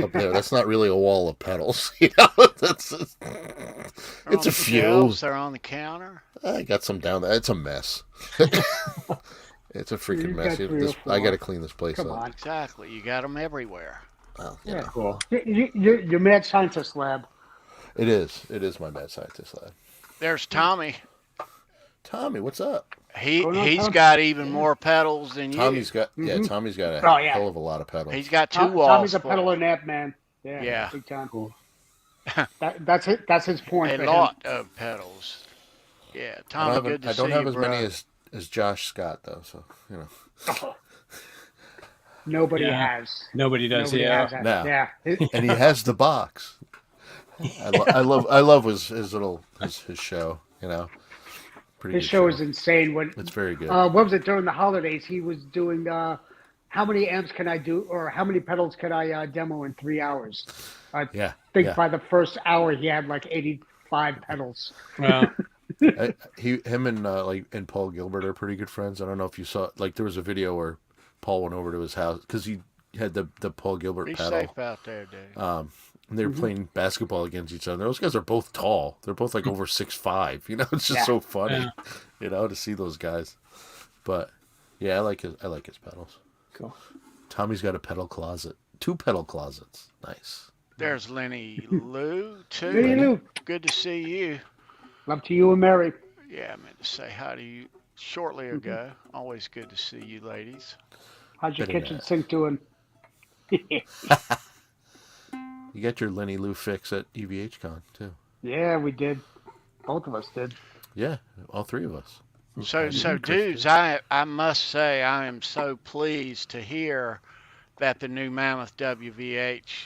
up there. That's not really a wall of pedals. It's a few. Shelves, they're on the counter. I got some down there. It's a mess. It's a freaking mess. I got to clean this place up. On. Exactly. You got them everywhere. Well, yeah, cool. Your mad scientist lab. It is. It is my mad scientist lab. There's Tommy. Tommy, what's up? He's got even more pedals than you. Tommy's got a hell of a lot of pedals. He's got two walls. Tommy's a pedaler nap man. Yeah. Big time. Cool. That's his point. A lot of pedals. Yeah, Tommy. Good to see you, I don't have as bro. many as Josh Scott though, so Nobody has. Nobody does. Nobody has that. No. Yeah. And he has the box. I love his little his show. His show is insane. It's very good. What was it during the holidays? He was doing how many amps can I do, or how many pedals can I demo in 3 hours? I think by the first hour he had like 85 pedals. Wow. Him and Paul Gilbert are pretty good friends. I don't know if you saw, there was a video where Paul went over to his house because he had the Paul Gilbert pedal. Be safe out there, dude. And they were playing basketball against each other. Those guys are both tall. They're both like over 6'5". It's just so funny, to see those guys. But yeah, I like his pedals. Cool. Tommy's got a pedal closet, 2 pedal closets. Nice. There's Lenny Lou too. Lenny Lou. Good to see you. Love to you and Mary. Yeah, I meant to say hi to you shortly ago. Always good to see you, ladies. How's your kitchen sink doing? You got your Lenny Lou fix at EVHCon too. Yeah, we did. Both of us did. Yeah, all 3 of us. So dudes, I must say I am so pleased to hear that the new Mammoth WVH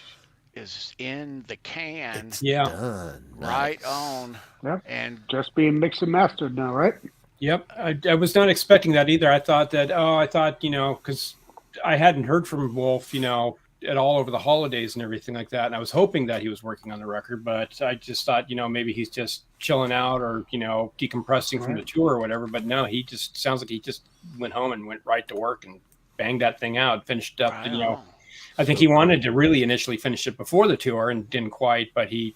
is in the can. Done. Right Nice. on. Yep. And just being mixed and mastered now, right? Yep. I was not expecting that either. I thought because I hadn't heard from Wolf, at all over the holidays and everything like that. And I was hoping that he was working on the record, but I just thought, maybe he's just chilling out or, decompressing from the tour or whatever. But no, he just sounds like he just went home and went right to work and banged that thing out, finished up, I think he wanted to really initially finish it before the tour and didn't quite, but he,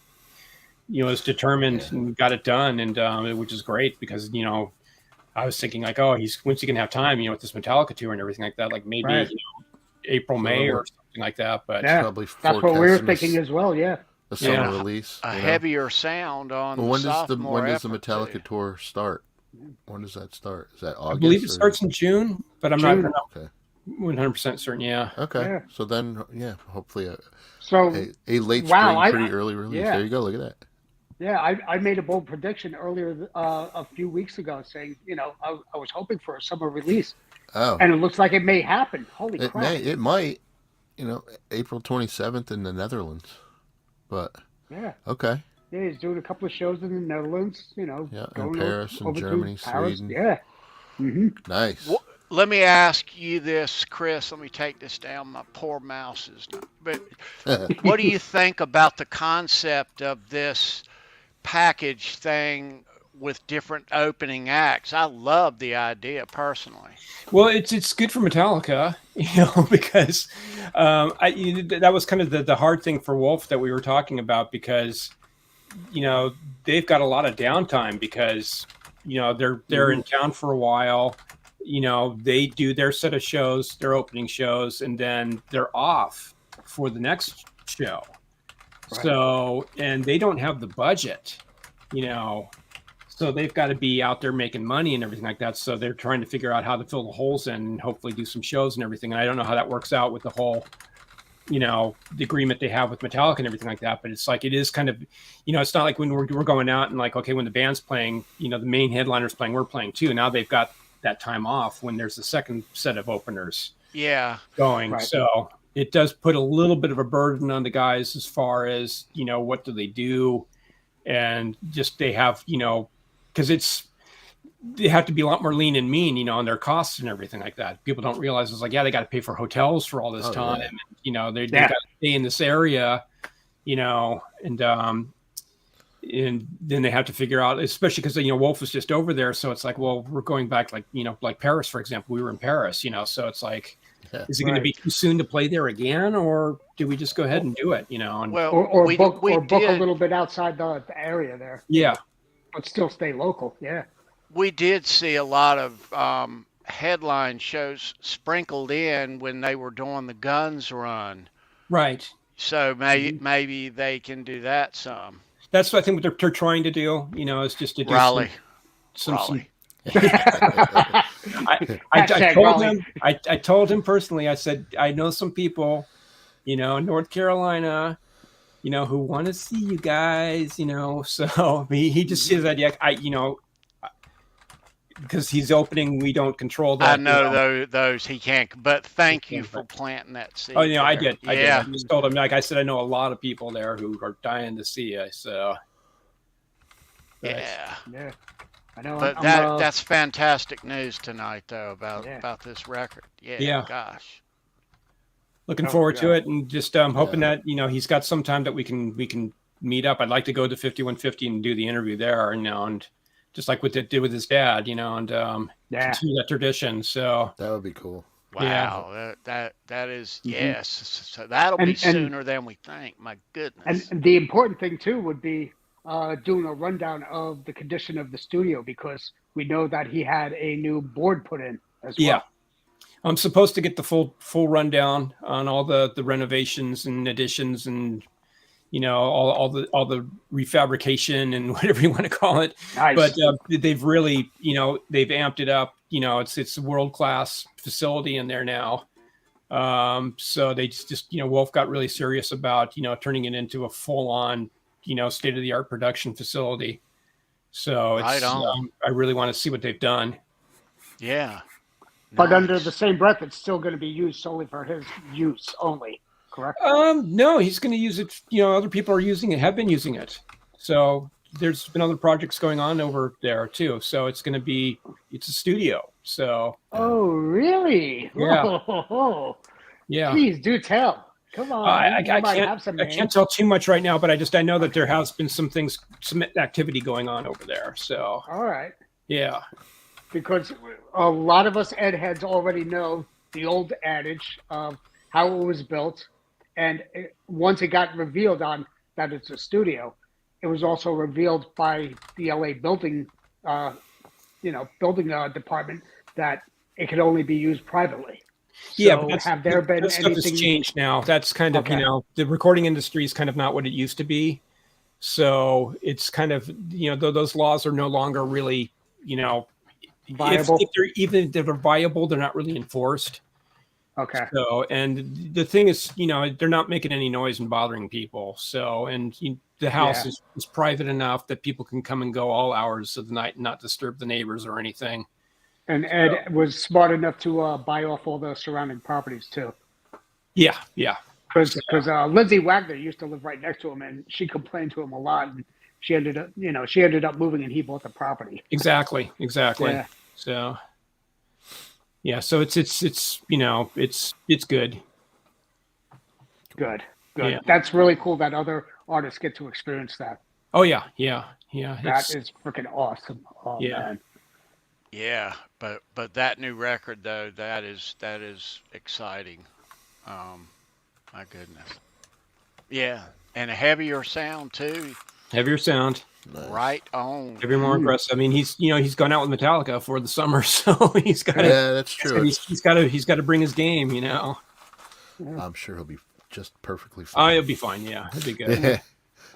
was determined and got it done. And which is great because, I was thinking like, when's he going to have time, with this Metallica tour and everything like that, like maybe, April, May or something like that. But probably that's what we were thinking as well. Yeah. The summer release. A heavier sound on when does the Metallica tour start? When does that start? Is that August? I believe it starts in June, but I'm not 100% certain. Yeah. Okay. Yeah. So then, hopefully a late spring, pretty early release. Yeah. There you go. Look at that. Yeah, I made a bold prediction earlier a few weeks ago saying, I was hoping for a summer release. Oh. And it looks like it may happen. Holy crap. It might. April 27th in the Netherlands. But yeah, okay. Yeah, he's doing a couple of shows in the Netherlands. Yeah, in going Paris and over Germany, to Paris. Sweden. Yeah. Mm-hmm. Nice. Well, let me ask you this, Chris. Let me take this down. My poor mouse is not. But what do you think about the concept of this package thing with different opening acts? I love the idea personally. Well, it's good for Metallica, because that was kind of the hard thing for Wolf that we were talking about, because they've got a lot of downtime because they're in town for a while. They do their set of shows, their opening shows, and then they're off for the next show. Right. So, and they don't have the budget, so they've got to be out there making money and everything like that. So they're trying to figure out how to fill the holes in and hopefully do some shows and everything. And I don't know how that works out with the whole, the agreement they have with Metallica and everything like that. But it's like, it is kind of, it's not like when we're going out and like, okay, when the band's playing, the main headliner's playing, we're playing too. Now they've got that time off when there's the second set of openers going. Right. So it does put a little bit of a burden on the guys as far as, what do they do? And just they have, because they have to be a lot more lean and mean, on their costs and everything like that. People don't realize it's like, they got to pay for hotels for all this time. Yeah. And, they got to stay in this area, and then they have to figure out, especially because, Wolf was just over there. So it's like, well, we're going back like Paris, for example. We were in Paris, so it's like, is it going to be too soon to play there again, or do we just go ahead and do it, And, or book a little bit outside the area there. Yeah. But still stay local. Yeah. We did see a lot of headline shows sprinkled in when they were doing the Guns run. Right. So maybe they can do that some. That's what I think what they're trying to do, is just to do Raleigh. Some I told him personally, I said, I know some people, in North Carolina, who want to see you guys, so he just sees that, because he's opening, we don't control that. I know those he can't, but thank you for planting that seed. Oh, I did. I just told him, like I said, I know a lot of people there who are dying to see you. So, yeah. I know. But that's fantastic news tonight, though, about this record. Yeah. Gosh. Looking forward to it, and just hoping that he's got some time that we can meet up. I'd like to go to 5150 and do the interview there, and just like what they did with his dad, and continue that tradition. So that would be cool. Wow, that is yes. So that'll be sooner than we think. My goodness. And the important thing too would be doing a rundown of the condition of the studio, because we know that he had a new board put in as well. Yeah, I'm supposed to get the full rundown on all the renovations and additions and all the refabrication and whatever you want to call it. Nice. But they've really, they've amped it up. It's a world-class facility in there now. So they just Wolf got really serious about, turning it into a full-on, state-of-the-art production facility. So it's, I really want to see what they've done. Yeah. But under the same breath, it's still going to be used solely for his use only. Correct? No, he's going to use it. Other people are using it, have been using it. So there's been other projects going on over there too. So it's a studio. So. Oh, really? Yeah. Oh. Yeah. Please do tell. Come on. I can't tell too much right now, but I know that there has been some activity going on over there. So. All right. Yeah. Because a lot of us Ed heads already know the old adage of how it was built. And once it got revealed on that it's a studio, it was also revealed by the LA building department that it could only be used privately. Yeah, so but have there been that anything? Stuff has changed now. That's kind of the recording industry is kind of not what it used to be. So it's kind of those laws are no longer really viable. If they're viable, they're not really enforced. Okay. So, and the thing is, they're not making any noise and bothering people. So, and the house is private enough that people can come and go all hours of the night and not disturb the neighbors or anything. And Ed was smart enough to buy off all the surrounding properties too. Yeah. Because Lindsay Wagner used to live right next to him, and she complained to him a lot, and she ended up moving, and he bought the property. Exactly. Yeah. So yeah, so it's good. Good. Yeah. That's really cool that other artists get to experience that. Oh yeah. That is freaking awesome. Oh Yeah. man. Yeah, but that new record though, that is exciting. My goodness. Yeah, and a heavier sound too. Heavier sound. Nice. Right on. Heavier, more aggressive. I mean, he's gone out with Metallica for the summer, so he's got to. Yeah, that's true. He's got to bring his game. I'm sure he'll be just perfectly fine. Oh, he'll be fine. Yeah, he'll be good. Yeah.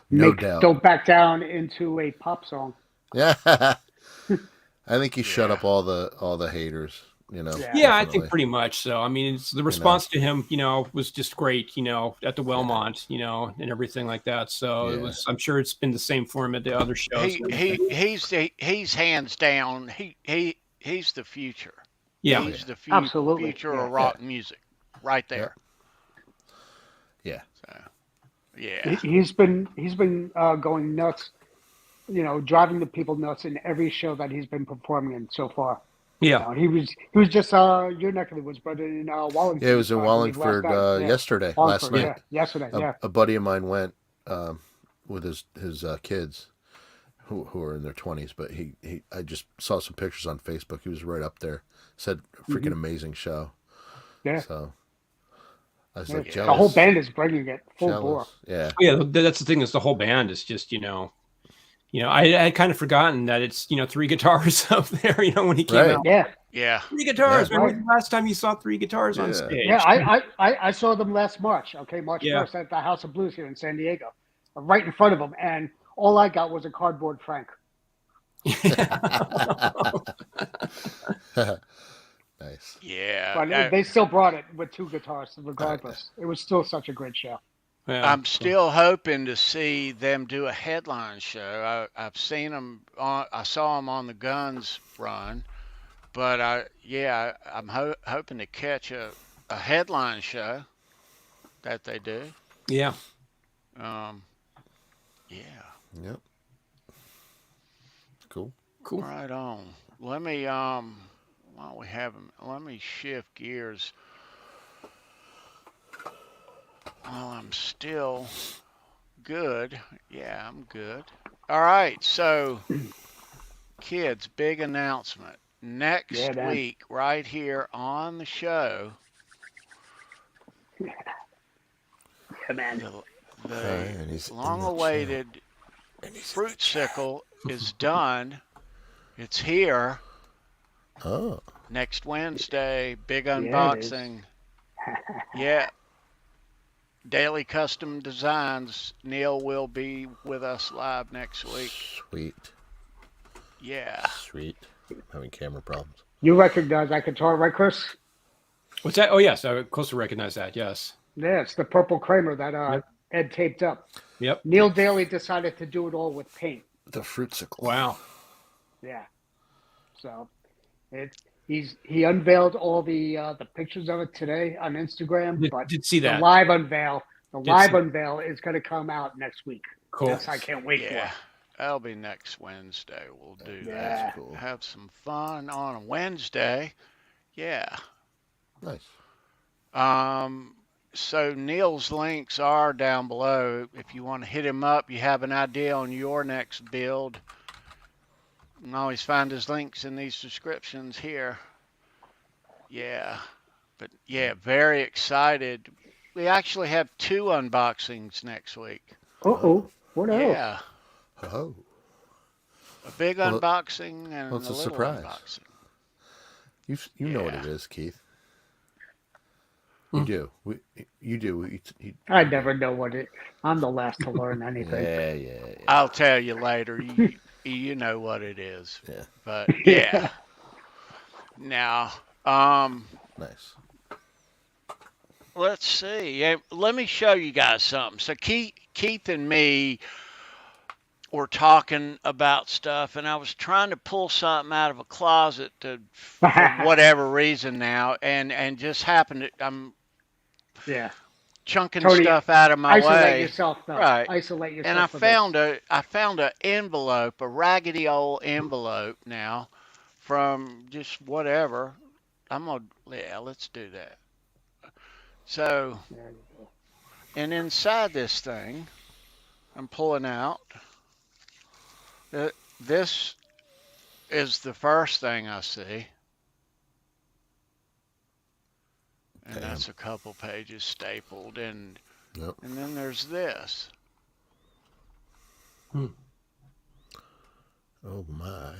No doubt. Don't back down into a pop song. Yeah. I think he shut up all the haters. Yeah, I think pretty much so. I mean, the response to him, was just great, at the Wellmont, and everything like that. So it was. I'm sure it's been the same for him at the other shows. He's hands down. He's the future. Yeah, he's the Absolutely. future of rock music, right there. Yeah. So, yeah. He's been going nuts, driving the people nuts in every show that he's been performing in so far. Yeah, he was just your neck of the woods, but in Wallingford. Yeah, it was in Wallingford yesterday. Last night. Yeah, yesterday. A buddy of mine went with his kids, who are in their 20s. But I just saw some pictures on Facebook. He was right up there. Said freaking amazing show. Yeah. So I was like jealous. The whole band is bringing it full bore. Yeah. Yeah, that's the thing. Is the whole band is just I had kind of forgotten that it's 3 guitars up there. When he came out. Yeah. 3 guitars. When was the last time you saw 3 guitars on stage? Yeah, I saw them last March. Okay, March 1st at the House of Blues here in San Diego, right in front of them, and all I got was a cardboard Frank. Nice. Yeah. But they still brought it with 2 guitars, regardless. It was still such a great show. Yeah. I'm still hoping to see them do a headline show. I've seen them I saw them on the Guns run, but I'm hoping to catch a headline show that they do. Yeah. Yeah. Yep. Cool. Right on. Let me while we have them, let me shift gears. Well, I'm still good. Yeah, I'm good. All right, so kids, big announcement. Next week, right here on the show, the long-awaited Fruitcake is done. It's here. Oh. Next Wednesday, big unboxing. Yeah. Daily Custom Designs. Neil will be with us live next week. Sweet. Yeah. Sweet. Having camera problems. You recognize that guitar, right, Chris? What's that? Oh, yes. I would close to recognize that. Yes. Yeah, it's the purple Kramer that Ed taped up. Yep. Neil Daly decided to do it all with paint. The Fruitcake. Wow. Yeah. So he unveiled all the pictures of it today on Instagram. But did see that. The live unveil is going to come out next week. Cool. Yes, I can't wait for it. That'll be next Wednesday. We'll do that. That's cool. Have some fun on a Wednesday. Yeah. Nice. So Neil's links are down below. If you want to hit him up, you have an idea on your next build. You can always find his links in these descriptions here. Yeah. But yeah, very excited. We actually have 2 unboxings next week. Uh-oh. What else? Yeah. Oh. A big unboxing and a little surprise. unboxing. You know what it is, Keith. You do. You do. I never know what it. I'm the last to learn anything. Yeah. I'll tell you later. You know what it is. Yeah. But yeah. Now, nice. Let's see. Yeah, let me show you guys something. So Keith and me were talking about stuff, and I was trying to pull something out of a closet for whatever reason now, and just happened to, I'm chunking Tony, stuff out of my isolate way. Yourself, though. Right. Isolate yourself. And I found an envelope, a raggedy old envelope now from just whatever. Let's do that. So, and inside this thing, I'm pulling out. This is the first thing I see. And that's a couple pages stapled. And then there's this. Oh, my.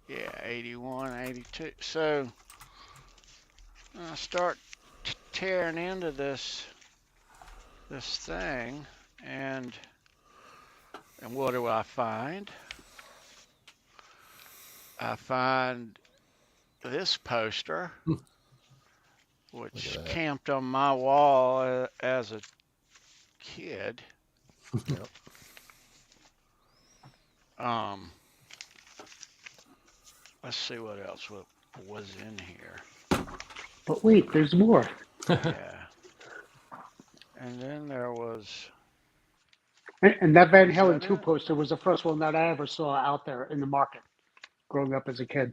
Yeah, 81, 82. So I start tearing into this thing, and what do I find? I find this poster, which camped on my wall as a kid. Yep. Let's see what else was in here. But wait, there's more. Yeah. And then there was... And that Van Halen 2 poster was the first one that I ever saw out there in the market growing up as a kid.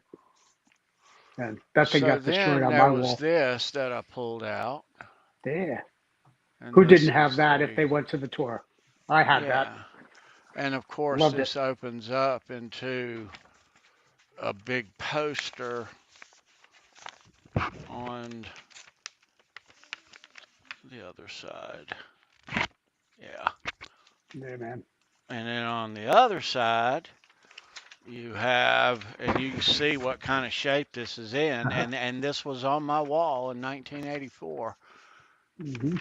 And that thing got destroyed on my wall. There was this that I pulled out. Yeah. And who didn't have that if they went to the tour? I had that. And of course, this opens up into a big poster on the other side. Yeah. Yeah, man. And then on the other side, you have, and you can see what kind of shape this is in, and this was on my wall in 1984. Mm-hmm.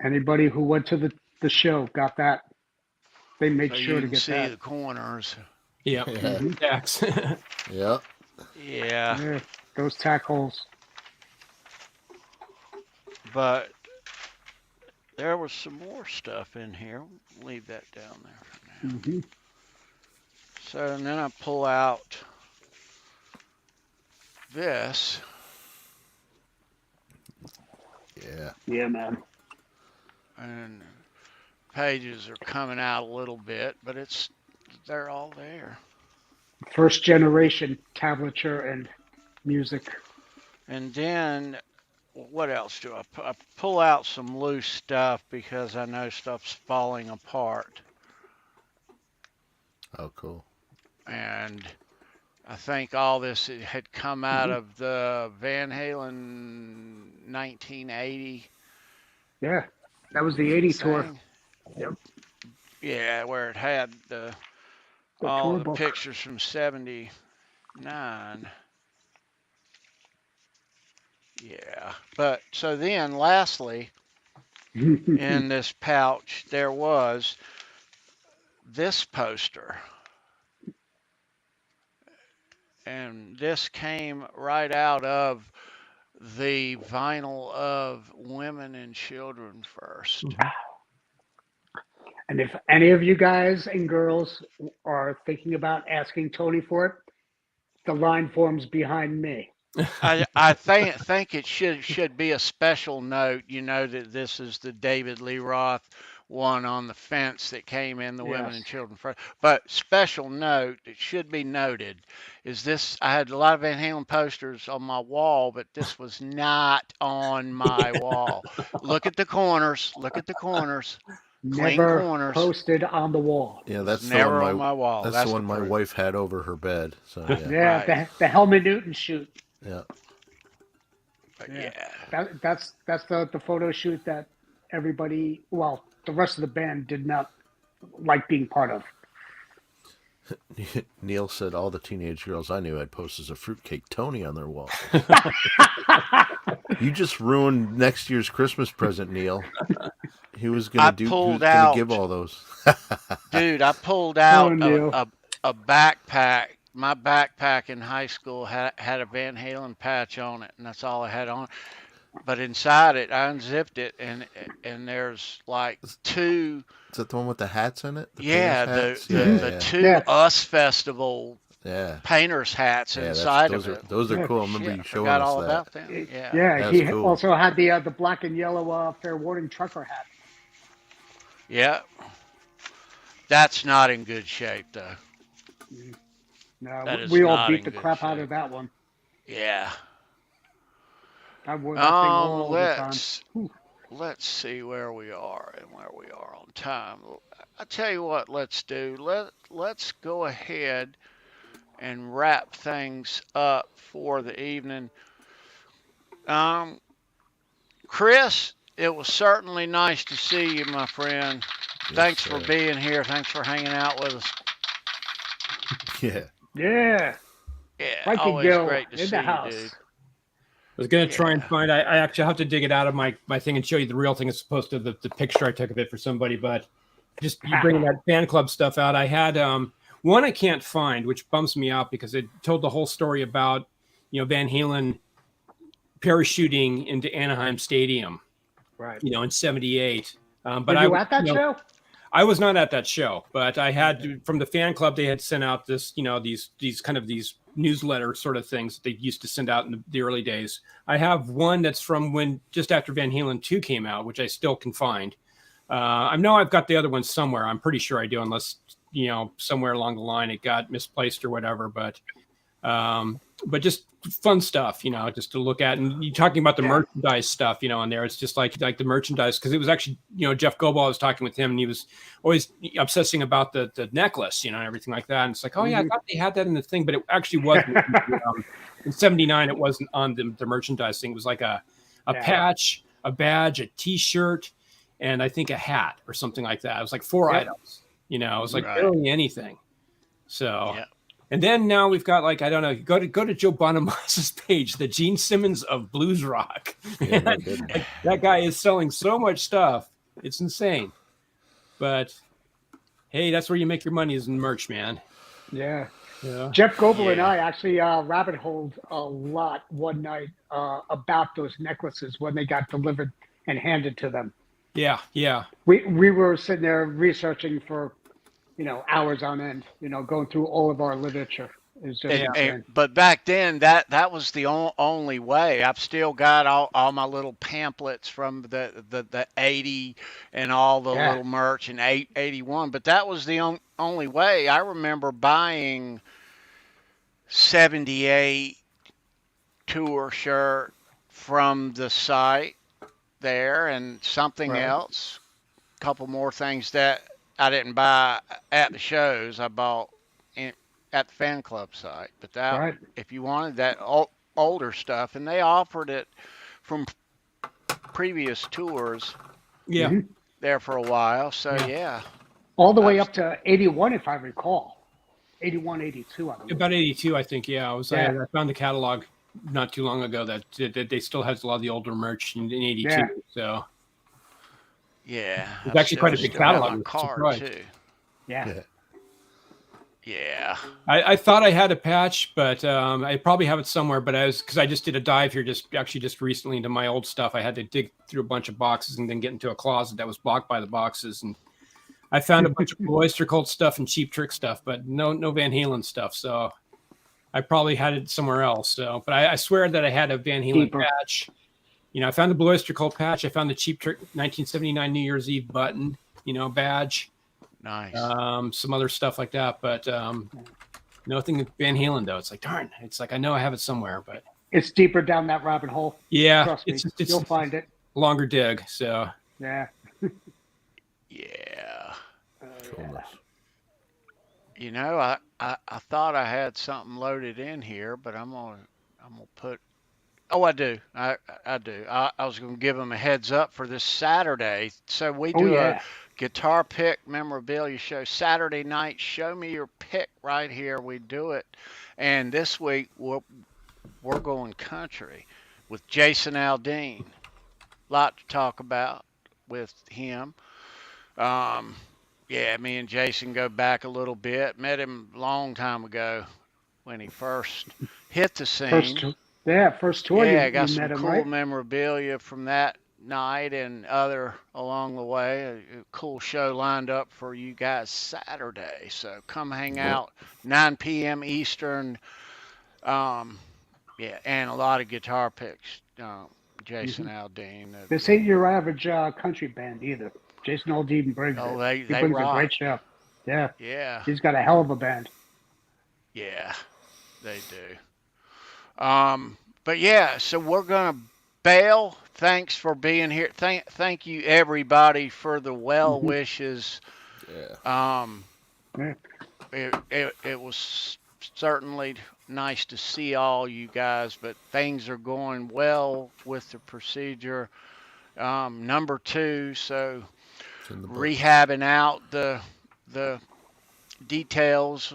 Anybody who went to the show got that. They made sure to get that. You can see the corners. Yep. Mm-hmm. Tacks. Yep. Yeah. Those tack holes. But there was some more stuff in here. Leave that down there for now. Mm-hmm. So, and then I pull out this. Yeah. Yeah, man. And pages are coming out a little bit, but they're all there. First generation tablature and music. And then what else do I pull out some loose stuff because I know stuff's falling apart. Oh, cool. And I think all this had come out of the Van Halen 1980. Yeah, that was the 80 tour. Yep. Yeah, where it had all the pictures from 79. Yeah. But so then lastly, in this pouch, there was this poster. And this came right out of the vinyl of Women and Children First. And if any of you guys and girls are thinking about asking Tony for it, the line forms behind me. I think it should be a special note, that this is the David Lee Roth one on the fence that came in the Women and Children First. But special note, it should be noted, is this, I had a lot of Van Halen posters on my wall, but this was not on my wall. Look at the corners. Clean Never corners. Posted on the wall. Yeah, that's never the one on my wall. That's the one my wife had over her bed. So yeah. Right. the Helmut Newton shoot. Yeah. That's the photo shoot that everybody, well, the rest of the band did not like being part of. Neil said all the teenage girls I knew had posters of Fruitcake Tony on their wall. You just ruined next year's Christmas present, Neil. He was gonna give all those. Dude, I pulled out a backpack. My backpack in high school had a Van Halen patch on it, and that's all I had on. But inside it, I unzipped it, and there's like two. Is that the one with the hats in it? The two Us Festival painter's hats inside of it. Those are cool. I remember you showing us all that. About them. He cool. Also had the black and yellow fair warning trucker hat. Yeah. That's not in good shape, though. No, we all beat the crap out of that one. Yeah. I wore that thing all the time. Let's see where we are and where we are on time. I tell you what, let's do. Let's go ahead and wrap things up for the evening. Chris, it was certainly nice to see you, my friend. Thanks for being here. Thanks for hanging out with us. Yeah. Always Gill, great to see you, dude. I was going to try and find, I actually have to dig it out of my thing and show you the real thing as opposed to the picture I took of it for somebody, but just you bringing that fan club stuff out. I had one I can't find, which bums me out because it told the whole story about, Van Halen parachuting into Anaheim Stadium, right? In '78. But were you at that show? I was not at that show, but I had from the fan club. They had sent out this, these kind of these newsletter sort of things that they used to send out in the early days. I have one that's from when just after Van Halen 2 came out, which I still can find. I know I've got the other one somewhere. I'm pretty sure I do, unless somewhere along the line it got misplaced or whatever. But just fun stuff, just to look at. And you're talking about the merchandise stuff, on there. It's just like the merchandise, because it was actually, Jeff Goble, I was talking with him, and he was always obsessing about the necklace, and everything like that. And it's like, oh yeah, I thought they had that in the thing, but it actually wasn't. In '79, it wasn't on the merchandise thing. It was like a patch, a badge, a T-shirt, and I think a hat or something like that. It was like 4 items. It was like barely anything. So. Yeah. And then now we've got I don't know, go to Joe Bonamassa' page, the Gene Simmons of blues rock. Yeah, that guy is selling so much stuff. It's insane. But hey, that's where you make your money, is in merch, man. Yeah. Jeff Goble and I actually rabbit holed a lot one night about those necklaces when they got delivered and handed to them. Yeah. We were sitting there researching for hours on end, going through all of our literature. Is just but back then, that was the only way. I've still got all my little pamphlets from the 80 and all the little merch in 81, but that was the only way. I remember buying 78 tour shirt from the site there and something else, a couple more things that I didn't buy at the shows. I bought at the fan club site. But that, if you wanted that older stuff, and they offered it from previous tours, there for a while. So all the way up to 81, if I recall, 81, 82. About 82, I think. Yeah, I found the catalog not too long ago that they still has a lot of the older merch in 82. Yeah. So. Yeah, it's actually quite a big catalog. Card too. Yeah. I thought I had a patch, but I probably have it somewhere. But because I just did a dive here just recently into my old stuff. I had to dig through a bunch of boxes and then get into a closet that was blocked by the boxes, and I found a bunch of Blue Oyster Cult stuff and Cheap Trick stuff, but no Van Halen stuff. So I probably had it somewhere else. So, but I swear that I had a Van Halen patch. I found the Blue Oyster Cult patch. I found the Cheap Trick 1979 New Year's Eve button, badge. Nice. Some other stuff like that, but nothing Van Halen though. It's like, darn. It's like I know I have it somewhere, but it's deeper down that rabbit hole. Yeah, trust me, you'll find it. Longer dig. So yeah. I thought I had something loaded in here, but I'm gonna put. Oh, I do. I do. I was going to give them a heads up for this Saturday. So we do a guitar pick memorabilia show Saturday night. Show me your pick right here. We do it. And this week we're going country with Jason Aldean. A lot to talk about with him. Me and Jason go back a little bit. Met him a long time ago when he first hit the scene. First tour. Yeah, I got some cool memorabilia from that night and other along the way. A cool show lined up for you guys Saturday. So come hang out, 9 p.m. Eastern. Yeah, and a lot of guitar picks. Jason Aldean. This ain't your average country band either. Jason Aldean brings it. He brings rock. a great show. Yeah. Yeah. He's got a hell of a band. Yeah, they do. But yeah, so we're gonna bail. Thanks for being here. Thank you everybody for the well wishes. Yeah. It was certainly nice to see all you guys, but things are going well with the procedure. Number 2, so rehabbing out the details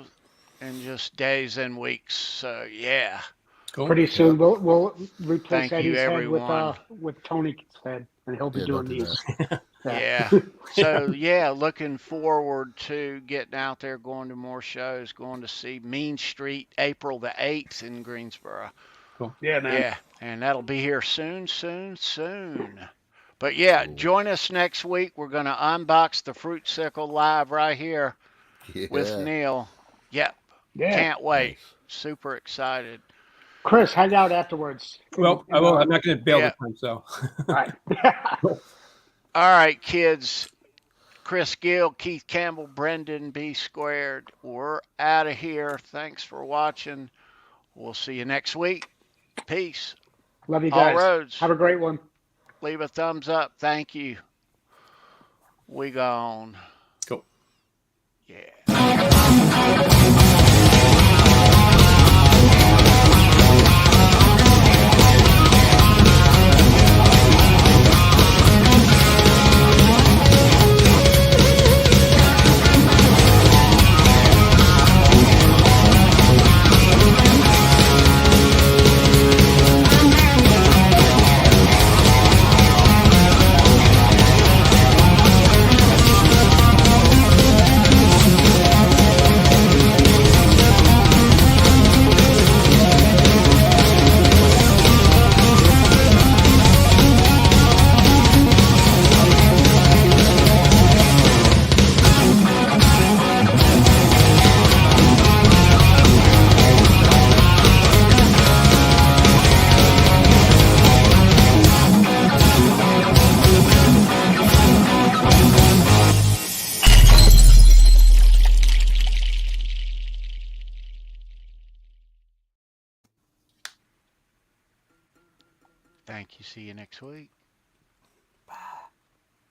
in just days and weeks. So yeah. Cool. Pretty soon we'll replace Thank you, Eddie's head everyone. with Tony's head, and he'll be doing these. Yeah. So yeah, looking forward to getting out there, going to more shows, going to see Mean Street April the 8th in Greensboro. Cool. Yeah, man. Yeah, and that'll be here soon. But yeah, join us next week. We're gonna unbox the Fruit Sickle live right here with Neil. Yep. Yeah. Can't wait. Super excited. Chris, hang out afterwards. Well, I will. I'm not going to bail this time, so. All right. All right, kids. Chris Gill, Keith Campbell, Brendan B. Squared. We're out of here. Thanks for watching. We'll see you next week. Peace. Love you guys. All roads. Have a great one. Leave a thumbs up. Thank you. We gone. Cool. Yeah. Thank you. See you next week.